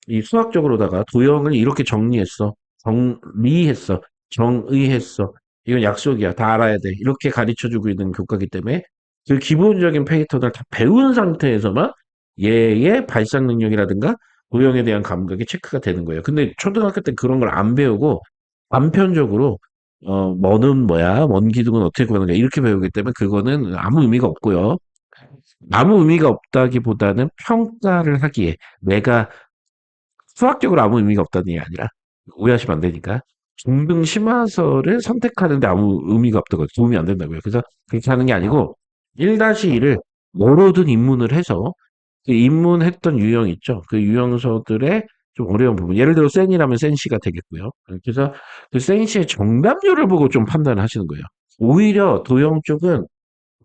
이 수학적으로다가 도형을 이렇게 정리했어. 정리했어. 정의했어. 이건 약속이야. 다 알아야 돼. 이렇게 가르쳐 주고 있는 교과이기 때문에 그 기본적인 패턴을 다 배운 상태에서만 얘의 발상 능력이라든가 도형에 대한 감각이 체크가 되는 거예요. 근데 초등학교 때 그런 걸 안 배우고 단편적으로 뭐는 뭐야, 먼 기둥은 어떻게 구하는가 이렇게 배우기 때문에 그거는 아무 의미가 없고요. 아무 의미가 없다기보다는 평가를 하기에 내가 수학적으로 아무 의미가 없다는 게 아니라 오해하시면 안 되니까 중등 심화서를 선택하는데 아무 의미가 없다고 도움이 안 된다고요. 그래서 그렇게 하는 게 아니고 1-2를 뭐로든 입문을 해서 그 입문했던 유형 있죠. 그 유형서들의 좀 어려운 부분. 예를 들어 센이라면 센시가 되겠고요. 그래서 그 센시의 정답률을 보고 좀 판단을 하시는 거예요. 오히려 도형 쪽은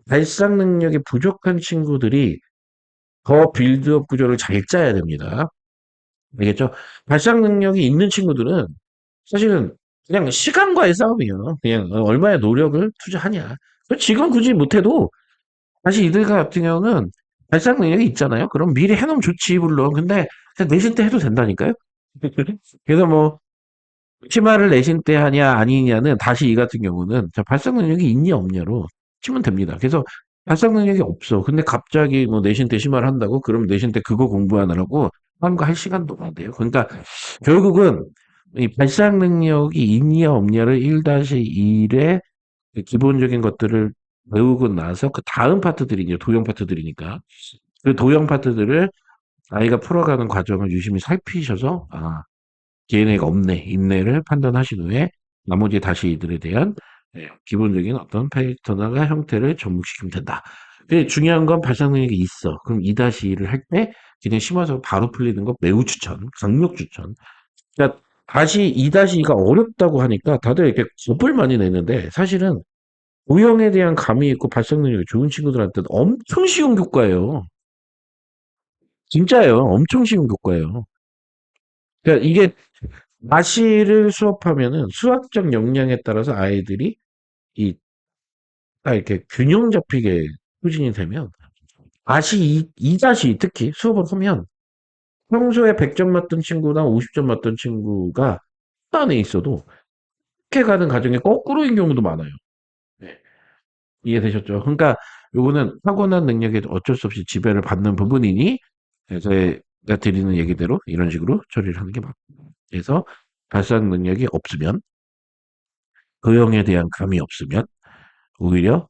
발상 능력이 부족한 친구들이 더 빌드업 구조를 잘 짜야 됩니다. 알겠죠? 발상 능력이 있는 친구들은 사실은 그냥 시간과의 싸움이에요. 그냥 얼마의 노력을 투자하냐. 지금 굳이 못해도 사실 이들 같은 경우는 발상 능력이 있잖아요. 그럼 미리 해놓으면 좋지 물론. 근데 그냥 내신 때 해도 된다니까요. 그래서 뭐 치마를 내신 때 하냐 아니냐는 다시 이 같은 경우는 자, 발상 능력이 있냐 없냐로 치면 됩니다. 그래서 발상 능력이 없어. 근데 갑자기 뭐 내신 때 심화를 한다고? 그럼 내신 때 그거 공부하느라고 하는 거 할 시간도 안 돼요. 그러니까 결국은 이 발상 능력이 있냐 없냐를 1-1의 기본적인 것들을 배우고 나서 그 다음 파트들이 이제 도형 파트들이니까 그 도형 파트들을 아이가 풀어가는 과정을 유심히 살피셔서 DNA가 없네, 있네를 판단하신 후에 나머지 다시 이들에 대한 기본적인 어떤 패턴과 형태를 접목시키면 된다. 근데 중요한 건 발상 능력이 있어. 그럼 2-2를 할 때 그냥 심화서 바로 풀리는 거 매우 추천, 강력 추천. 그러니까 다시 2-2가 어렵다고 하니까 다들 이렇게 겁을 많이 내는데 사실은 도형에 대한 감이 있고 발상 능력이 좋은 친구들한테는 엄청 쉬운 교과예요. 진짜예요. 엄청 쉬운 교과예요. 그러니까 이게 나시를 수업하면은 수학적 역량에 따라서 아이들이 이 딱 이렇게 균형 잡히게 소진이 되면 다시 이 특히 수업을 하면 평소에 100점 맞던 친구나 50점 맞던 친구가 안에 있어도 이렇게 가는 과정이 거꾸로인 경우도 많아요. 네. 이해되셨죠? 그러니까 요거는 타고난 능력에 어쩔 수 없이 지배를 받는 부분이니 제가 드리는 얘기대로 이런 식으로 처리를 하는 게 맞습니다. 그래서 발상 능력이 없으면 도형에 대한 감이 없으면 오히려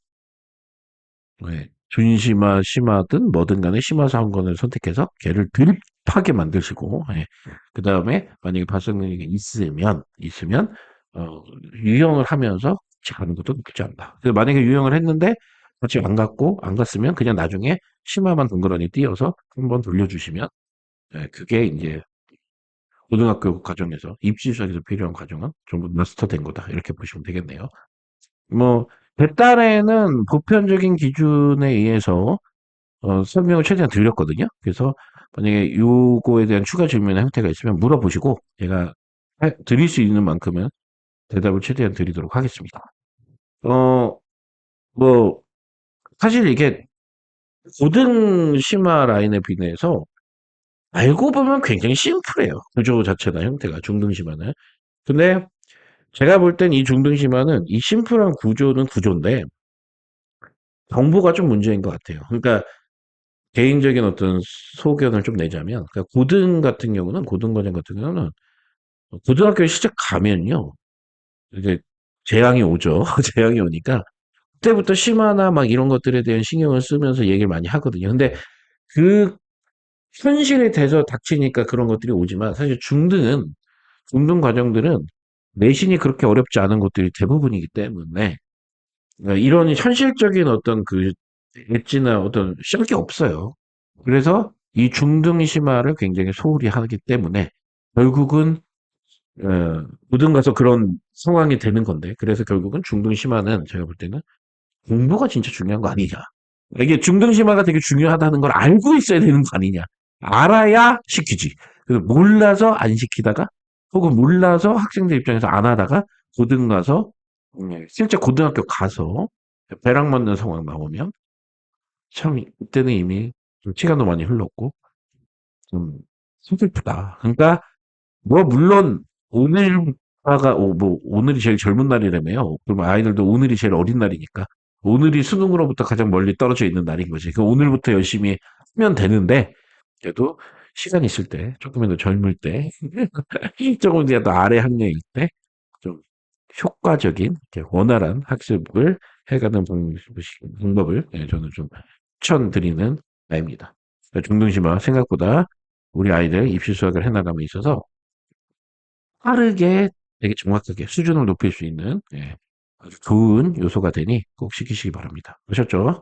준심화, 심화든 뭐든 간에 심화서 한 권을 선택해서 걔를 드립하게 만드시고 그 다음에 만약에 발상 능력이 있으면 유형을 하면서 같이 가는 것도 나쁘지 않다. 그래서 만약에 유형을 했는데 같이 안 갔고 안 갔으면 그냥 나중에 심화만 덩그러니 띄어서 한번 돌려주시면 그게 이제 고등학교 과정에서 입시 수학에서 필요한 과정은 전부 마스터된 거다. 이렇게 보시면 되겠네요. 뭐 제 딸에는 보편적인 기준에 의해서 설명을 최대한 드렸거든요. 그래서 만약에 요거에 대한 추가 질문의 형태가 있으면 물어보시고 제가 드릴 수 있는 만큼은 대답을 최대한 드리도록 하겠습니다. 어, 뭐 사실 이게 고등 심화 라인에 비해서 알고 보면 굉장히 심플해요. 구조 자체나 형태가 중등 심화는. 근데 제가 볼 땐 이 중등 심화는 이 심플한 구조는 구조인데 정보가 좀 문제인 것 같아요. 그러니까 개인적인 어떤 소견을 좀 내자면, 그러니까 고등 과정 같은 경우는 고등학교에 시작 가면요, 이제 재앙이 오죠. 재앙이 오니까 그때부터 심화나 막 이런 것들에 대한 신경을 쓰면서 얘기를 많이 하거든요. 근데 그 현실이 돼서 닥치니까 그런 것들이 오지만 사실 중등 과정들은 내신이 그렇게 어렵지 않은 것들이 대부분이기 때문에 이런 현실적인 어떤 그 엣지나 어떤 시험이 없어요. 그래서 이 중등심화를 굉장히 소홀히 하기 때문에 결국은 고등 가서 그런 상황이 되는 건데 그래서 결국은 중등심화는 제가 볼 때는 공부가 진짜 중요한 거 아니냐. 이게 중등심화가 되게 중요하다는 걸 알고 있어야 되는 거 아니냐. 알아야 시키지. 그래서 몰라서 안 시키다가 혹은 몰라서 학생들 입장에서 안 하다가 고등 가서 실제 고등학교 가서 벼락 맞는 상황 나오면 참 그때는 이미 좀 시간도 많이 흘렀고 좀 슬프다. 그러니까 뭐 물론 오늘파가 뭐 오늘이 제일 젊은 날이라며요. 그럼 아이들도 오늘이 제일 어린 날이니까 오늘이 수능으로부터 가장 멀리 떨어져 있는 날인 거지. 그 오늘부터 열심히 하면 되는데 그래도 시간 있을 때 조금이라도 젊을 때 조금이라도 아래 학년일 때 좀 효과적인 원활한 학습을 해가는 방법을 저는 좀 추천드리는 바입니다. 중등심화 생각보다 우리 아이들 입시 수학을 해나감에 있어서 빠르게 되게 정확하게 수준을 높일 수 있는 아주 좋은 요소가 되니 꼭 시키시기 바랍니다. 아셨죠? 네.